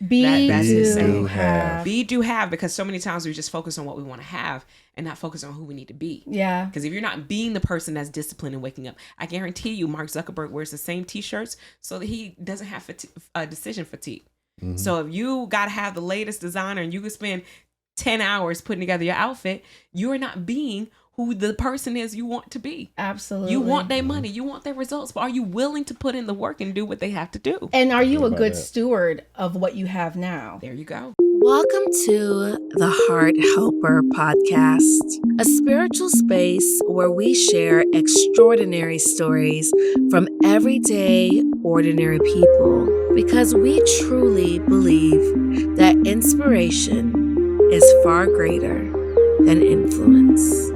That's insane. Have. Be, do, have, because so many times we just focus on what we want to have and not focus on who we need to be. Yeah. Because if you're not being the person that's disciplined and waking up, I guarantee you Mark Zuckerberg wears the same t-shirts so that he doesn't have decision fatigue. Mm-hmm. So if you got to have the latest designer and you could spend 10 hours putting together your outfit, you are not being who the person is you want to be. Absolutely. You want their money, you want their results, but are you willing to put in the work and do what they have to do? And are you a good steward of what you have now? There you go. Welcome to the Heart Helper Podcast, a spiritual space where we share extraordinary stories from everyday, ordinary people, because we truly believe that inspiration is far greater than influence.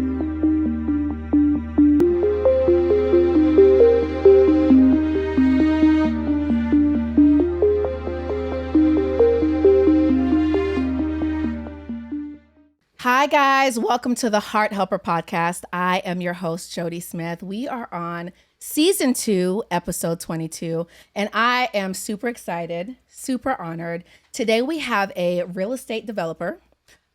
Hi, guys. Welcome to the Heart Helper Podcast. I am your host, Jody Smith. We are on season 2, episode 22, and I am super excited, super honored. Today, we have a real estate developer,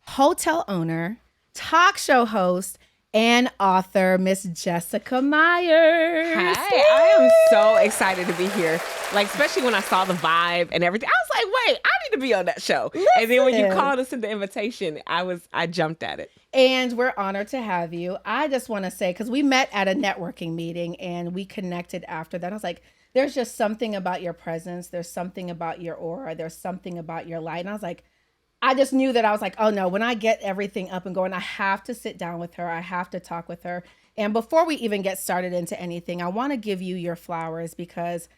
hotel owner, talk show host, and author, Miss Jessica Meyers. Hi, I am so excited to be here. Like, especially when I saw the vibe and everything. I was like, wait, I need to be on that show. Listen. And then when you called us in the invitation, I jumped at it. And we're honored to have you. I just want to say, because we met at a networking meeting and we connected after that. I was like, there's just something about your presence. There's something about your aura. There's something about your light. And I was like, I just knew that I was like, oh no, when I get everything up and going, I have to sit down with her. I have to talk with her. And before we even get started into anything, I want to give you your flowers because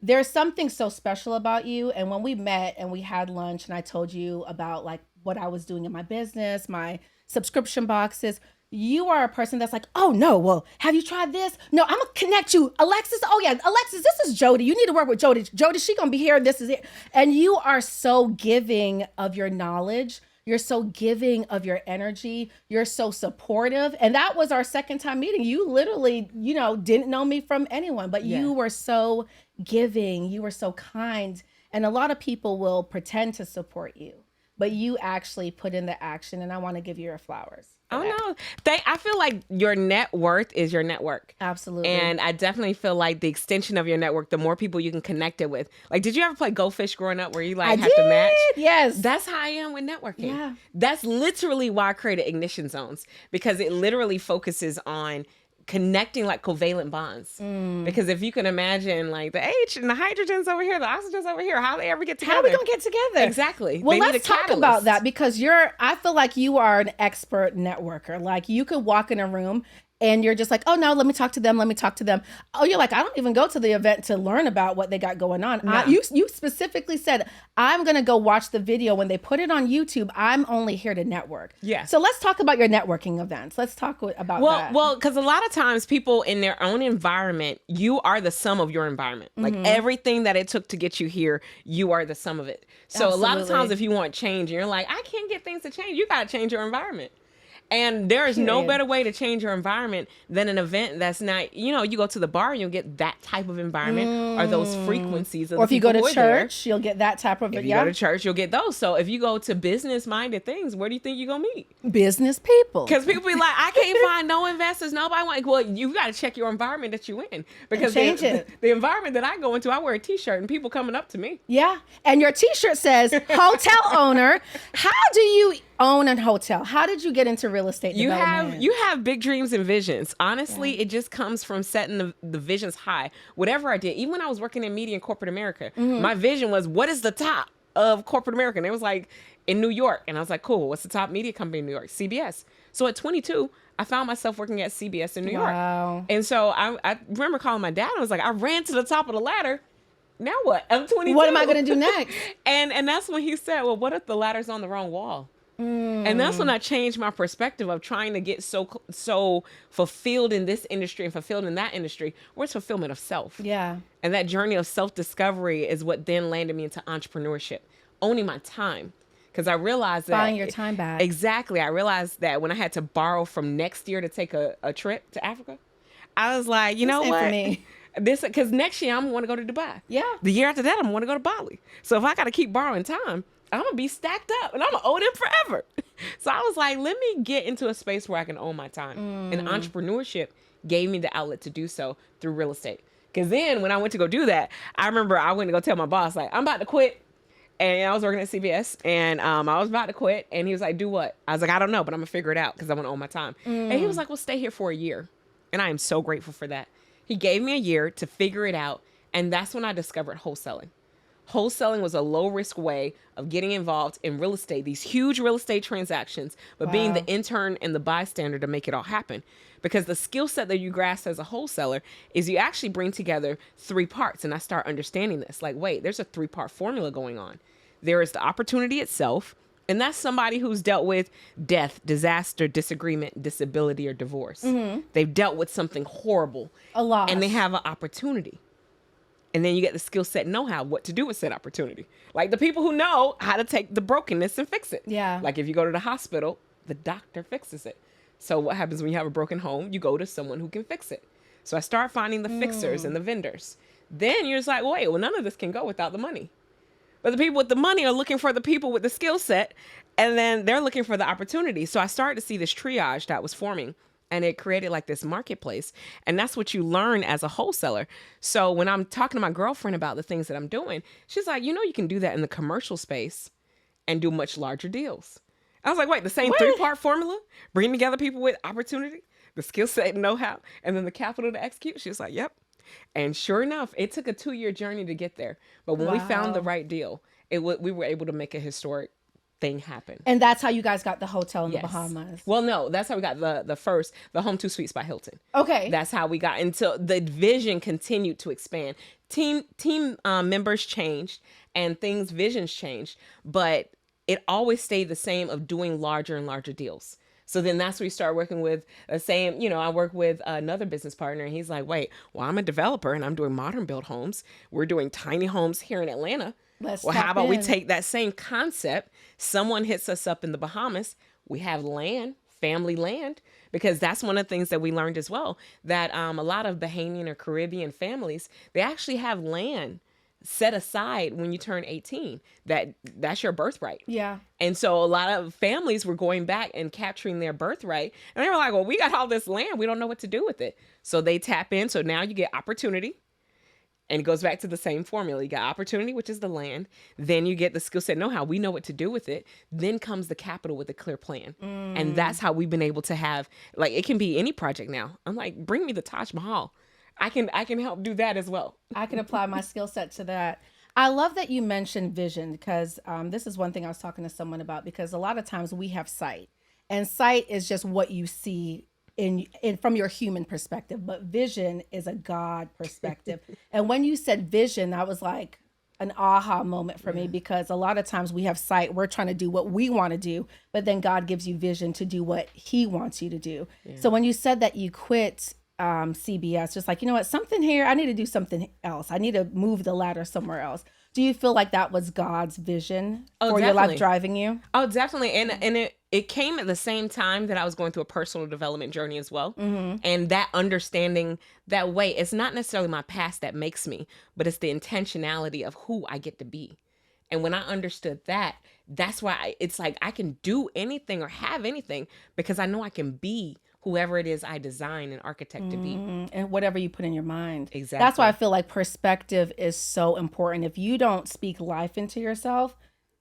there's something so special about you. And when we met and we had lunch and I told you about like what I was doing in my business, my subscription boxes, you are a person that's like, oh no, well, have you tried this? No, I'm gonna connect you. Alexis, oh yeah, Alexis, this is Jody. You need to work with Jody. Jody, she gonna be here. This is it. And you are so giving of your knowledge. You're so giving of your energy. You're so supportive. And that was our second time meeting. You literally, didn't know me from anyone, but you were so giving. You were so kind. And a lot of people will pretend to support you, but you actually put in the action. And I want to give you your flowers. Oh, no. I feel like your net worth is your network. Absolutely. And I definitely feel like the extension of your network, the more people you can connect it with. Like, did you ever play Go Fish growing up where you have to match? Yes. That's how I am with networking. Yeah. That's literally why I created Ignition Zones, because it literally focuses on connecting like covalent bonds. Because if you can imagine like the H and the hydrogen's over here, the oxygen's over here, how they ever get together? How are we gonna get together? Exactly. Well, let's talk about that because I feel like you are an expert networker. Like you could walk in a room and you're just like, oh no, let me talk to them. Oh, you're like, I don't even go to the event to learn about what they got going on. No. You specifically said, I'm going to go watch the video when they put it on YouTube. I'm only here to network. Yeah. So let's talk about your networking events. Let's talk about that. Well, because a lot of times people in their own environment, you are the sum of your environment. Like everything that it took to get you here, you are the sum of it. So Absolutely. A lot of times if you want change, you're like, I can't get things to change. You got to change your environment. And there is no better way to change your environment than an event that's not, you go to the bar and you'll get that type of environment or those frequencies. Or if you go to church, you'll get that type of, If you go to church, you'll get those. So if you go to business-minded things, where do you think you're going to meet? Business people. Because people be like, I can't find no investors. Nobody want. Well, you got to check your environment that you in. Because the environment that I go into, I wear a t-shirt and people coming up to me. Yeah. And your t-shirt says hotel owner. How do you own a hotel? How did you get into real estate development? You have big dreams and visions. Honestly, it just comes from setting the visions high. Whatever I did, even when I was working in media in corporate America, my vision was, what is the top of corporate America? And it was like in New York. And I was like, cool, what's the top media company in New York? CBS. So at 22, I found myself working at CBS in New York. And so I remember calling my dad and I was like, I ran to the top of the ladder. Now what? I'm 22. What am I going to do next? And that's when he said, well, what if the ladder's on the wrong wall? And that's when I changed my perspective of trying to get so fulfilled in this industry and fulfilled in that industry. Where's fulfillment of self? Yeah. And that journey of self-discovery is what then landed me into entrepreneurship, owning my time. Because I realized that... Buying your time back. Exactly. I realized that when I had to borrow from next year to take a trip to Africa, I was like, you know what? For me. Because next year I'm going to go to Dubai. Yeah. The year after that, I'm going to go to Bali. So if I got to keep borrowing time, I'm going to be stacked up and I'm going to owe them forever. So I was like, let me get into a space where I can own my time. And entrepreneurship gave me the outlet to do so through real estate. Because then when I went to go do that, I remember I went to go tell my boss, like, I'm about to quit. And I was working at CBS and I was about to quit. And he was like, do what? I was like, I don't know, but I'm going to figure it out because I want to own my time. And he was like, well, stay here for a year. And I am so grateful for that. He gave me a year to figure it out. And that's when I discovered wholesaling. Wholesaling was a low-risk way of getting involved in real estate, these huge real estate transactions, but being the intern and the bystander to make it all happen. Because the skill set that you grasp as a wholesaler is you actually bring together 3 parts. And I start understanding this. Like, wait, there's a 3-part formula going on. There is the opportunity itself. And that's somebody who's dealt with death, disaster, disagreement, disability, or divorce. They've dealt with something horrible. A loss. And they have an opportunity. And then you get the skill set know-how, what to do with said opportunity. Like the people who know how to take the brokenness and fix it. Yeah. Like if you go to the hospital, the doctor fixes it. So what happens when you have a broken home? You go to someone who can fix it. So I start finding the fixers and the vendors. Then you're just like, wait, well, none of this can go without the money. But the people with the money are looking for the people with the skill set, and then they're looking for the opportunity. So I started to see this triage that was forming, and it created like this marketplace. And that's what you learn as a wholesaler. So when I'm talking to my girlfriend about the things that I'm doing, she's like, you know, you can do that in the commercial space and do much larger deals. I was like, wait, the same 3-part formula? Bring together people with opportunity, the skill set and know-how, and then the capital to execute? She was like, yep. And sure enough, it took a 2-year journey to get there. But when we found the right deal, we were able to make a historic thing happen. And that's how you guys got the hotel in the Bahamas. Well, no, that's how we got the Home 2 Suites by Hilton. Okay. That's how we got until the vision continued to expand. Team members changed and visions changed, but it always stayed the same of doing larger and larger deals. So then that's where we start working with I work with another business partner and he's like, wait, well, I'm a developer and I'm doing modern build homes. We're doing tiny homes here in Atlanta. How about we take that same concept? Someone hits us up in the Bahamas. We have land, family land, because that's one of the things that we learned as well, that a lot of Bahamian or Caribbean families, they actually have land set aside when you turn 18. That's your birthright. Yeah. And so a lot of families were going back and capturing their birthright. And they were like, well, we got all this land. We don't know what to do with it. So they tap in. So now you get opportunity. And it goes back to the same formula. You got opportunity, which is the land. Then you get the skill set know-how. We know what to do with it. Then comes the capital with a clear plan. And that's how we've been able to have, like, it can be any project now. I'm like, bring me the Taj Mahal. I can help do that as well. I can apply my skill set to that. I love that you mentioned vision because this is one thing I was talking to someone about, because a lot of times we have sight, and sight is just what you see in from your human perspective, but vision is a God perspective. And when you said vision, that was like an aha moment for me, because a lot of times we have sight, we're trying to do what we want to do, but then God gives you vision to do what he wants you to do. Yeah. So when you said that you quit CBS, just like, you know what, something here, I need to do something else. I need to move the ladder somewhere else. Do you feel like that was God's vision for your life driving you? Oh, definitely. And it came at the same time that I was going through a personal development journey as well. And that understanding that, wait, it's not necessarily my past that makes me, but it's the intentionality of who I get to be. And when I understood that, that's why it's like I can do anything or have anything because I know I can be whoever it is I design and architect to be. And whatever you put in your mind. Exactly. That's why I feel like perspective is so important. If you don't speak life into yourself,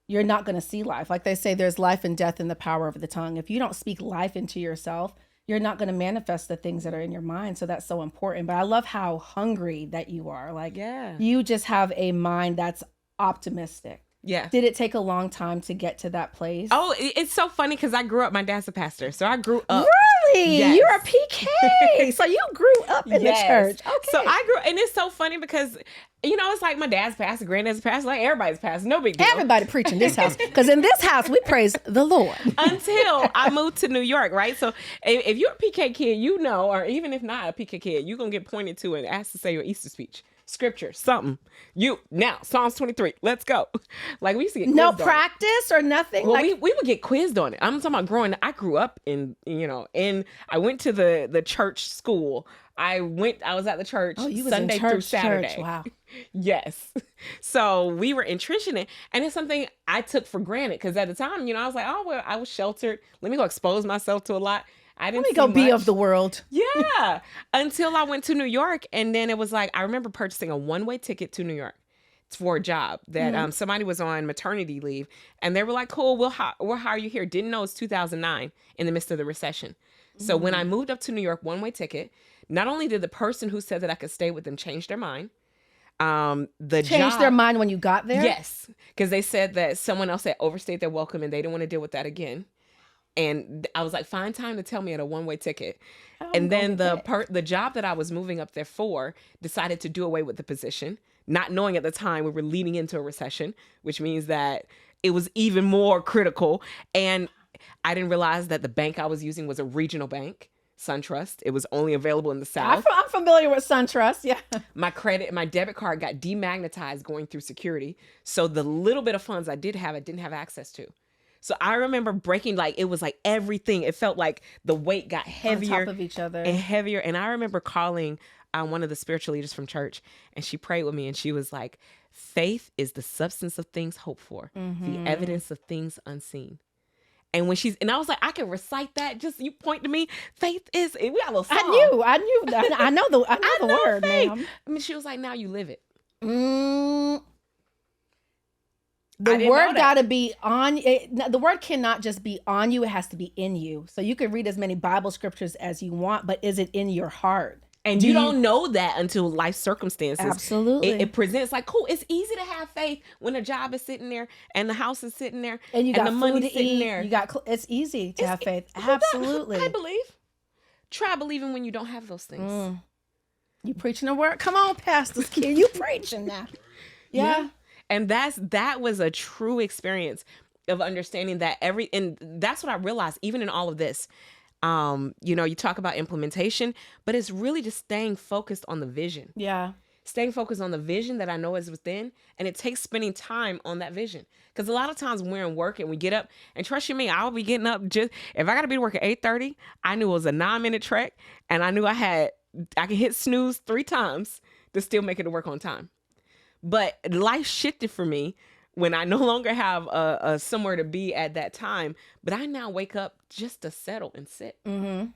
you're not going to see life. Like they say, there's life and death in the power of the tongue. If you don't speak life into yourself, you're not going to manifest the things that are in your mind. So that's so important. But I love how hungry that you are. Like, you just have a mind that's optimistic. Yeah. Did it take a long time to get to that place? Oh, it's so funny because I grew up, my dad's a pastor. So I grew up. Really? Yes. You're a PK. So you grew up in the church. Okay. So I grew, and it's so funny because, you know, it's like my dad's pastor, granddad's pastor, like everybody's pastor. No big deal. Everybody preaching in this house. Because in this house, we praise the Lord. Until I moved to New York, right? So if you're a PK kid, you know, or even if not a PK kid, you're going to get pointed to and asked to say your Easter speech. Scripture, something. Psalms 23. Let's go. Like we used to get no practice or nothing. Well, we would get quizzed on it. I'm talking about growing. I grew up in, I went to the church school. I was at the church you was Sunday in church, through Saturday. Church. Wow. Yes. So we were entrenched in it. And it's something I took for granted because at the time, I was like, oh, well, I was sheltered. Let me go expose myself to a lot. I didn't Let me go be much. of the world. Yeah. Until I went to New York. And then it was like, I remember purchasing a one-way ticket to New York for a job that somebody was on maternity leave. And they were like, cool, we'll hire you here. Didn't know it's 2009 in the midst of the recession. So when I moved up to New York, one-way ticket, not only did the person who said that I could stay with them change their mind, Changed their mind when you got there? Yes, because they said that someone else had overstayed their welcome and they didn't want to deal with that again. And I was like, find time to tell me at a one-way ticket. And then the job that I was moving up there for decided to do away with the position, not knowing at the time we were leading into a recession, which means that it was even more critical. And I didn't realize that the bank I was using was a regional bank, SunTrust. It was only available in the South. I'm familiar with SunTrust. Yeah. My debit card got demagnetized going through security. So the little bit of funds I didn't have access to. So I remember breaking, like, it was like everything. It felt like the weight got heavier on top of each other and heavier. And I remember calling one of the spiritual leaders from church, and she prayed with me, and she was like, faith is the substance of things hoped for, the evidence of things unseen. And I was like, I can recite that. Just you point to me. Faith is. We got a little song. I know the word, faith. ma'am. I mean, she was like, now you live it. The word got to be on it. The word cannot just be on you. It has to be in you. So you can read as many Bible scriptures as you want, but is it in your heart? And you don't know that until life circumstances. Absolutely. It presents like, cool, it's easy to have faith when a job is sitting there and the house is sitting there and you got the money sitting eat, there. It's easy to have faith. Absolutely. I believe. Try believing when you don't have those things. You preaching the word? Come on, pastors, kid. You preaching now. Yeah. And that was a true experience of understanding that and that's what I realized even in all of this. You talk about implementation, but it's really just staying focused on the vision. Yeah. Staying focused on the vision that I know is within, and it takes spending time on that vision. Because a lot of times when we're in work and we get up, and trust you me, I'll be getting up if I got to be to work at 8:30, I knew it was a 9-minute trek, and I knew I could hit snooze 3 times to still make it to work on time. But life shifted for me when I no longer have a somewhere to be at that time, but I now wake up just to settle and sit and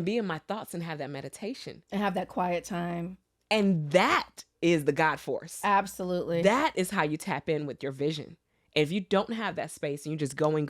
be in my thoughts and have that meditation. And have that quiet time. And that is the God force. Absolutely. That is how you tap in with your vision. And if you don't have that space and you're just going,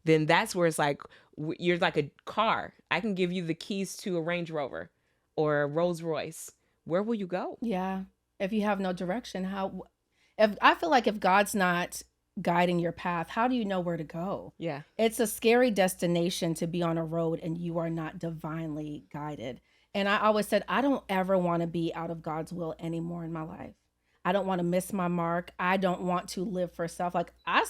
then that's where it's like, you're like a car. I can give you the keys to a Range Rover or a Rolls Royce. Where will you go? Yeah. If you have no direction, I feel like if God's not guiding your path, how do you know where to go? Yeah. It's a scary destination to be on a road and you are not divinely guided. And I always said, I don't ever want to be out of God's will anymore in my life. I don't want to miss my mark. I don't want to live for self. Like I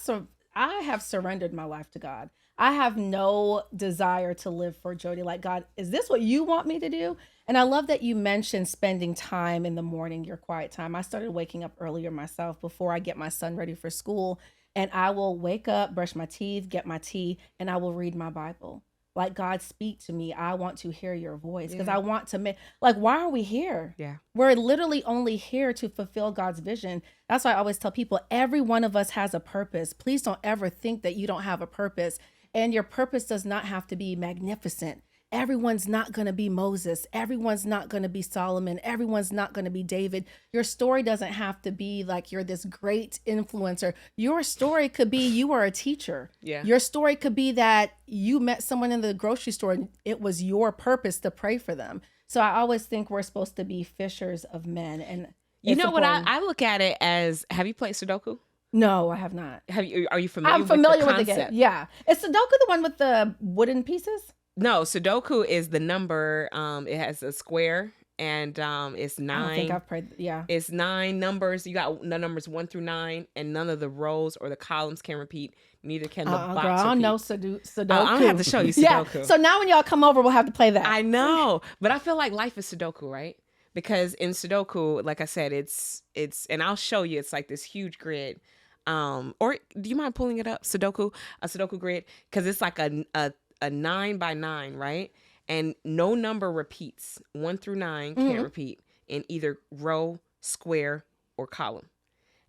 have surrendered my life to God. I have no desire to live for Jody. Like, God, is this what you want me to do? And I love that you mentioned spending time in the morning, your quiet time. I started waking up earlier myself before I get my son ready for school. And I will wake up, brush my teeth, get my tea, and I will read my Bible. Like, God, speak to me. I want to hear your voice because I want to why are we here? Yeah. We're literally only here to fulfill God's vision. That's why I always tell people, every one of us has a purpose. Please don't ever think that you don't have a purpose. And your purpose does not have to be magnificent. Everyone's not going to be Moses. Everyone's not going to be Solomon. Everyone's not going to be David. Your story doesn't have to be like you're this great influencer. Your story could be you are a teacher. Yeah. Your story could be that you met someone in the grocery store and it was your purpose to pray for them. So I always think we're supposed to be fishers of men. And you know what I look at it as, have you played Sudoku? No, I have not. Are you familiar I'm familiar with with the the concept? game. Yeah. Is Sudoku the one with the wooden pieces? No, Sudoku is the number. It has a square and it's 9. I don't think I've played. Yeah. It's 9 numbers. You got the numbers 1 through 9, and none of the rows or the columns can repeat. Neither can the box girl, I don't repeat. know Sudoku. I don't have to show you Sudoku. Yeah. So now when y'all come over, we'll have to play that. I know, but I feel like life is Sudoku, right? Because in Sudoku, like I said, it's, and I'll show you. It's like this huge grid. Or do you mind pulling it up? A Sudoku grid, because it's like a 9 by 9, right? And no number repeats. 1 through 9 can't repeat in either row, square, or column.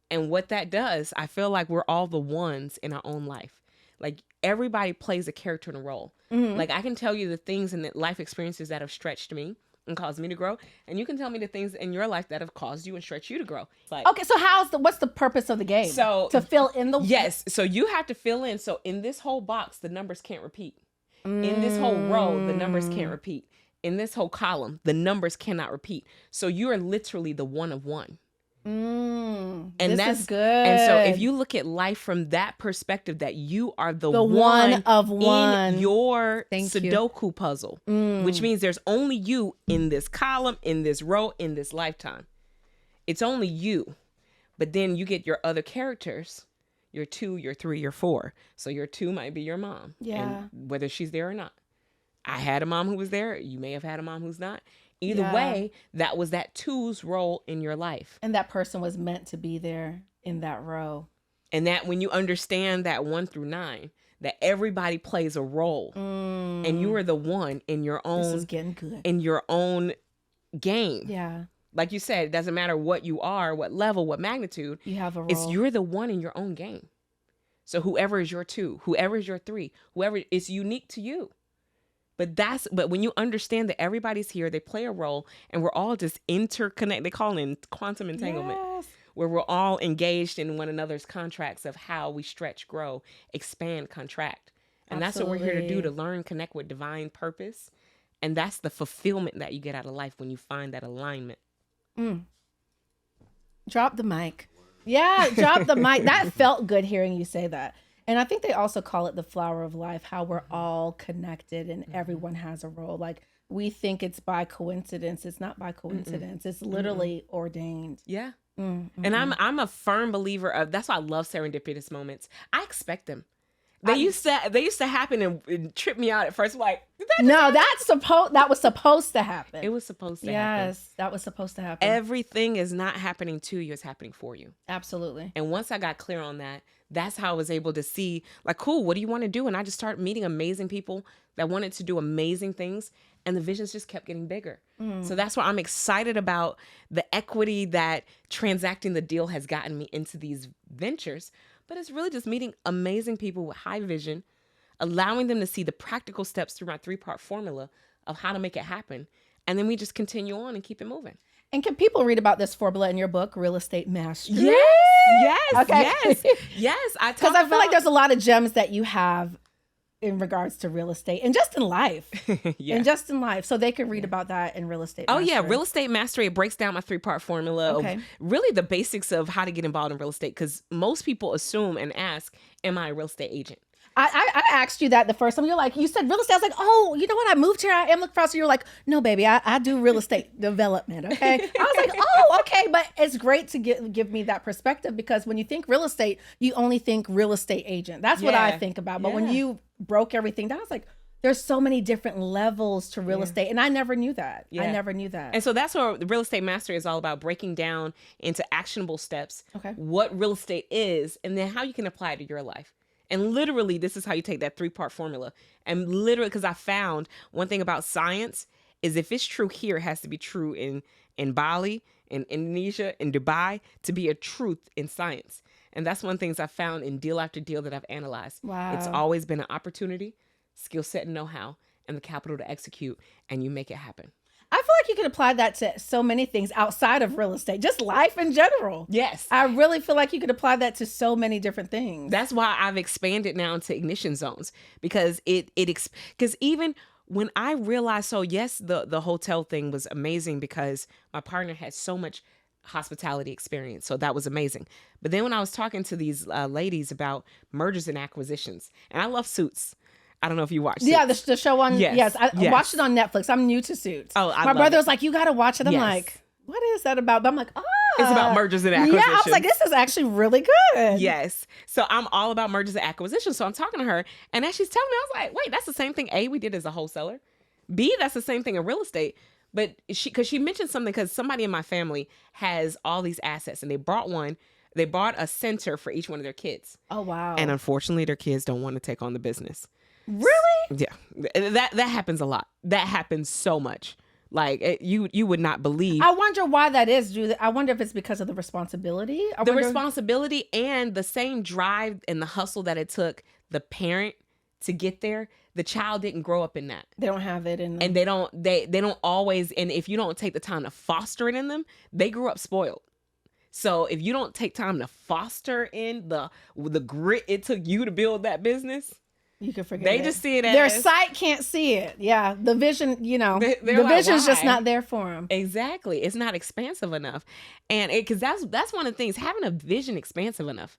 And what that does, I feel like we're all the ones in our own life. Like everybody plays a character in a role. Like I can tell you the things and the life experiences that have stretched me and caused me to grow. And you can tell me the things in your life that have caused you and stretched you to grow. Like, okay, so what's the purpose of the game? So to fill in the... Yes. So you have to fill in. So in this whole box, the numbers can't repeat. In this whole row, the numbers can't repeat. In this whole column, the numbers cannot repeat. So you are literally the one of one. And This that's is good. And so if you look at life from that perspective, that you are the one of one in your Thank you. Sudoku puzzle, which means there's only you in this column, in this row, in this lifetime. It's only you. But then you get your other characters, your 2, your 3, your 4. So your 2 might be your mom. Yeah. And whether she's there or not. I had a mom who was there. You may have had a mom who's not. Either Yeah. way, that was that 2's role in your life. And that person was meant to be there in that row. And that when you understand that 1 through 9, that everybody plays a role, and you are the one in your This is own getting good. in your own game. Yeah. Like you said, it doesn't matter what you are, what level, what magnitude. You have a role. It's you're the one in your own game. So whoever is your 2, whoever is your 3, whoever, it's unique to you. But when you understand that everybody's here, they play a role, and we're all just interconnected. They call it quantum entanglement, Yes. where we're all engaged in one another's contracts of how we stretch, grow, expand, contract. And that's what we're here to do, to learn, connect with divine purpose. And that's the fulfillment that you get out of life when you find that alignment. Drop the mic. Yeah, drop the mic. That felt good hearing you say that. And I think they also call it the flower of life, how we're all connected and everyone has a role. Like we think it's by coincidence. It's not by coincidence. It's literally ordained. Yeah. And I'm a firm believer of, that's why I love serendipitous moments. I expect them. They used to happen and trip me out at first. Like, did that just happen? That was supposed to happen. It was supposed to happen. Yes, that was supposed to happen. Everything is not happening to you, it's happening for you. Absolutely. And once I got clear on that, that's how I was able to see, like, cool, what do you want to do? And I just started meeting amazing people that wanted to do amazing things. And the visions just kept getting bigger. So that's why I'm excited about the equity that transacting the deal has gotten me into these ventures. But it's really just meeting amazing people with high vision, allowing them to see the practical steps through my 3-part formula of how to make it happen. And then we just continue on and keep it moving. And can people read about this formula in your book, Real Estate Mastery? Yes. Okay. Yes. Because I feel like there's a lot of gems that you have in regards to real estate and just in life. Yeah. And just in life. So they can read about that in Real Estate Oh, Mastery. yeah. Real Estate Mastery. It breaks down my 3-part formula Okay. of really the basics of how to get involved in real estate. Because most people assume and ask, am I a real estate agent? I asked you that the first time. You're like, you said real estate. I was like, oh, you know what? I moved here. I am looking for a house. You're like, no, baby, I do real estate development. Okay. I was like, oh, okay. But it's great to give me that perspective, because when you think real estate, you only think real estate agent. That's what I think about. But when you broke everything down, I was like, there's so many different levels to real estate. And I never knew that. I never knew that. And so that's what the Real Estate Mastery is all about, breaking down into actionable steps, Okay. what real estate is, and then how you can apply it to your life. And literally, this is how you take that 3-part formula. And literally, because I found one thing about science is if it's true here, it has to be true in Bali, in Indonesia, in Dubai, to be a truth in science. And that's one of the things I found in deal after deal that I've analyzed. Wow. It's always been an opportunity, skill set and know-how, and the capital to execute, and you make it happen. I feel like you can apply that to so many things outside of real estate, just life in general. Yes. I really feel like you could apply that to so many different things. That's why I've expanded now into ignition zones, because because even when I realized, so yes, the hotel thing was amazing because my partner had so much hospitality experience. So that was amazing. But then when I was talking to these ladies about mergers and acquisitions, and I love Suits. I don't know if you watched it. Yeah, the show on, yes. I watched it on Netflix. I'm new to Suits. Oh, I My love brother it. was like, you got to watch it. I'm Yes. like, what is that about? But I'm like, oh. It's about mergers and acquisitions. Yeah, I was like, this is actually really good. Yes. So I'm all about mergers and acquisitions. So I'm talking to her, and as she's telling me, I was like, wait, that's the same thing A, we did as a wholesaler. B, that's the same thing in real estate. But because she mentioned something, because somebody in my family has all these assets, and they bought a center for each one of their kids. Oh, wow. And unfortunately, their kids don't want to take on the business. Really? Yeah, that happens a lot. That happens so much. Like you would not believe. I wonder why that is. I wonder if it's because of the responsibility. Responsibility and the same drive and the hustle that it took the parent to get there. The child didn't grow up in that. They don't have it in them. And they don't always, and if you don't take the time to foster it in them, they grew up spoiled. So if you don't take time to foster in the grit it took you to build that business, you can forget they it. just see it as their sight can't see it. Yeah, the vision, the like, vision's just why? not there for them. Exactly, it's not expansive enough, and because that's one of the things, having a vision expansive enough.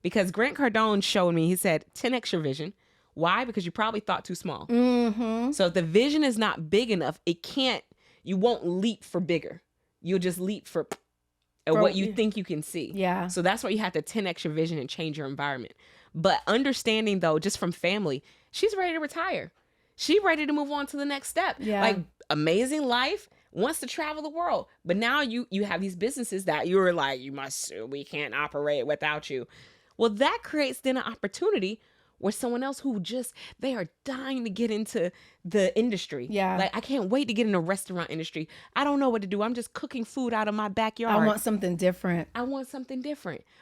Because Grant Cardone showed me, he said 10x your vision. Why? Because you probably thought too small. Mm-hmm. So if the vision is not big enough, you won't leap for bigger. You'll just leap for what you think you can see. Yeah. So that's why you have to 10x your vision and change your environment. But understanding, though, just from family, she's ready to retire. She's ready to move on to the next step. Yeah. Like, amazing life, wants to travel the world. But now you have these businesses that you're like, we can't operate without you. Well, that creates then an opportunity where someone else who they are dying to get into the industry. Yeah. Like, I can't wait to get in the restaurant industry. I don't know what to do. I'm just cooking food out of my backyard. I want something different.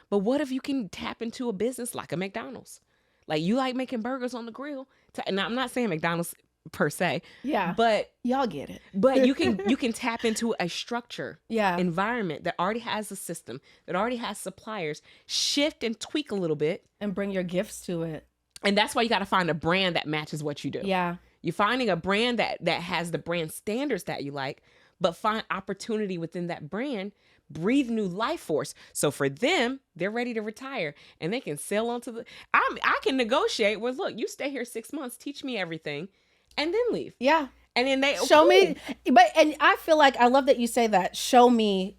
But what if you can tap into a business like a McDonald's? Like, you like making burgers on the grill. And I'm not saying McDonald's per se. Yeah. But y'all get it. But you can tap into a structure, environment that already has a system, that already has suppliers. Shift and tweak a little bit. And bring your gifts to it. And that's why you got to find a brand that matches what you do. Yeah. You're finding a brand that has the brand standards that you like, but find opportunity within that brand, breathe new life force. So for them, they're ready to retire and they can sail onto I can negotiate with, look, you stay here 6 months, teach me everything, and then leave. Yeah. And then they show me. And I feel like, I love that you say that. Show me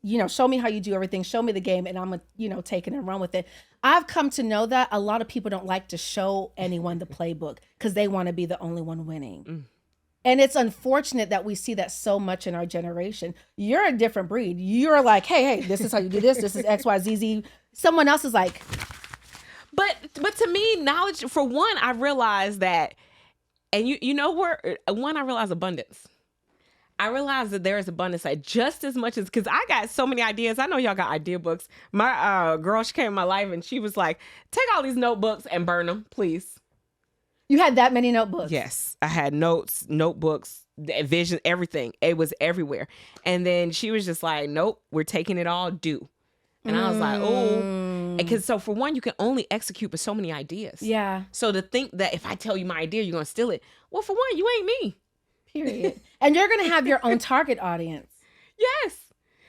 how you do everything. Show me the game, and I'm gonna, take it and run with it. I've come to know that a lot of people don't like to show anyone the playbook because they want to be the only one winning. And it's unfortunate that we see that so much in our generation. You're a different breed. You're like, hey, this is how you do this. This is X, Y, Z, Z. Someone else is like. But to me, knowledge, for one, I realized that, and I realized abundance. I realized that there is abundance, like just as much as, because I got so many ideas. I know y'all got idea books. My girl, she came in my life and she was like, take all these notebooks and burn them, please. You had that many notebooks? Yes. I had notebooks, vision, everything. It was everywhere. And then she was just like, nope, we're taking it all due. And I was like, oh, because so for one, you can only execute with so many ideas. Yeah. So to think that if I tell you my idea, you're going to steal it. Well, for one, you ain't me. Period. And you're going to have your own target audience. Yes.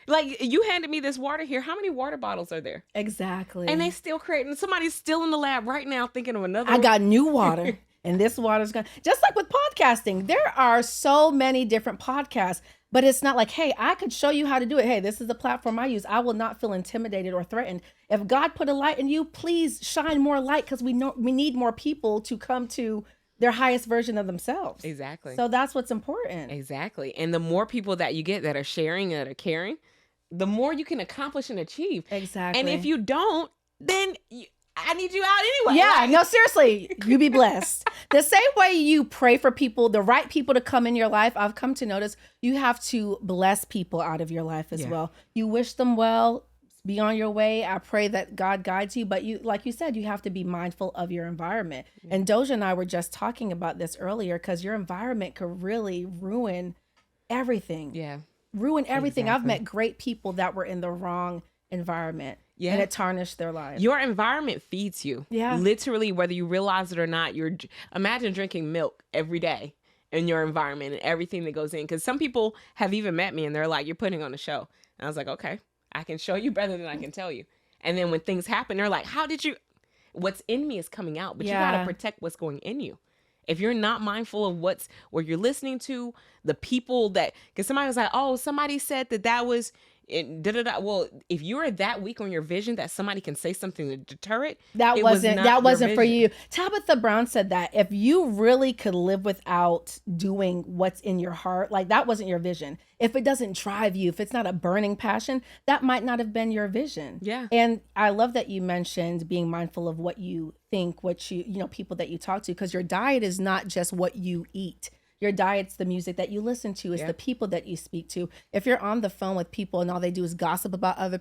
Like, you handed me this water here. How many water bottles are there? Exactly. And they still creating. Somebody's still in the lab right now thinking of another. I got new water. And this water's going to, just like with podcasting, there are so many different podcasts, but it's not like, hey, I could show you how to do it. Hey, this is the platform I use. I will not feel intimidated or threatened. If God put a light in you, please shine more light, because we need more people to come to their highest version of themselves. Exactly. So that's what's important. Exactly. And the more people that you get that are sharing and that are caring, the more you can accomplish and achieve. Exactly. And if you don't, then I need you out anyway. Yeah, like. No, seriously, you be blessed. The same way you pray for people, the right people to come in your life, I've come to notice you have to bless people out of your life as well. You wish them well, be on your way. I pray that God guides you, but you, like you said, you have to be mindful of your environment. And Doja and I were just talking about this earlier, because your environment could really ruin everything. Yeah. Ruin everything. Exactly. I've met great people that were in the wrong environment. Yeah. And it tarnished their lives. Your environment feeds you. Yeah. Literally, whether you realize it or not, imagine drinking milk every day in your environment and everything that goes in. Because some people have even met me and they're like, you're putting on a show. And I was like, okay, I can show you better than I can tell you. And then when things happen, they're like, what's in me is coming out, but you got to protect what's going in you. If you're not mindful of what you're listening to, the people because somebody was like, oh, somebody said that was, Well, if you're that weak on your vision that somebody can say something to deter it, that it wasn't for vision. you. Tabitha Brown said that if you really could live without doing what's in your heart, like that wasn't your vision. If it doesn't drive you, if it's not a burning passion, that might not have been your vision. Yeah. And I love that you mentioned being mindful of what you think, what you know, people that you talk to, because your diet is not just what you eat. Your diet's the music that you listen to, it's the people that you speak to. If you're on the phone with people and all they do is gossip about other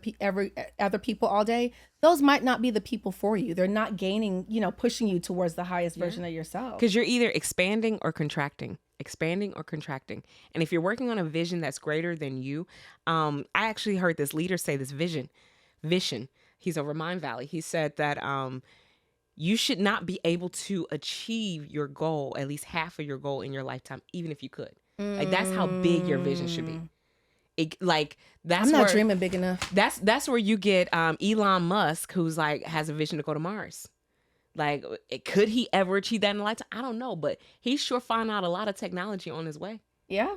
people all day, those might not be the people for you. They're not gaining, you know, pushing you towards the highest version of yourself. Because you're either expanding or contracting. And if you're working on a vision that's greater than you, I actually heard this leader say this vision. He's over Mind Valley. He said that you should not be able to achieve your goal, at least half of your goal in your lifetime, even if you could. Like that's how big your vision should be. I'm not dreaming big enough. That's where you get Elon Musk, who's like has a vision to go to Mars. Like, could he ever achieve that in a lifetime? I don't know, but he sure found out a lot of technology on his way. Yeah.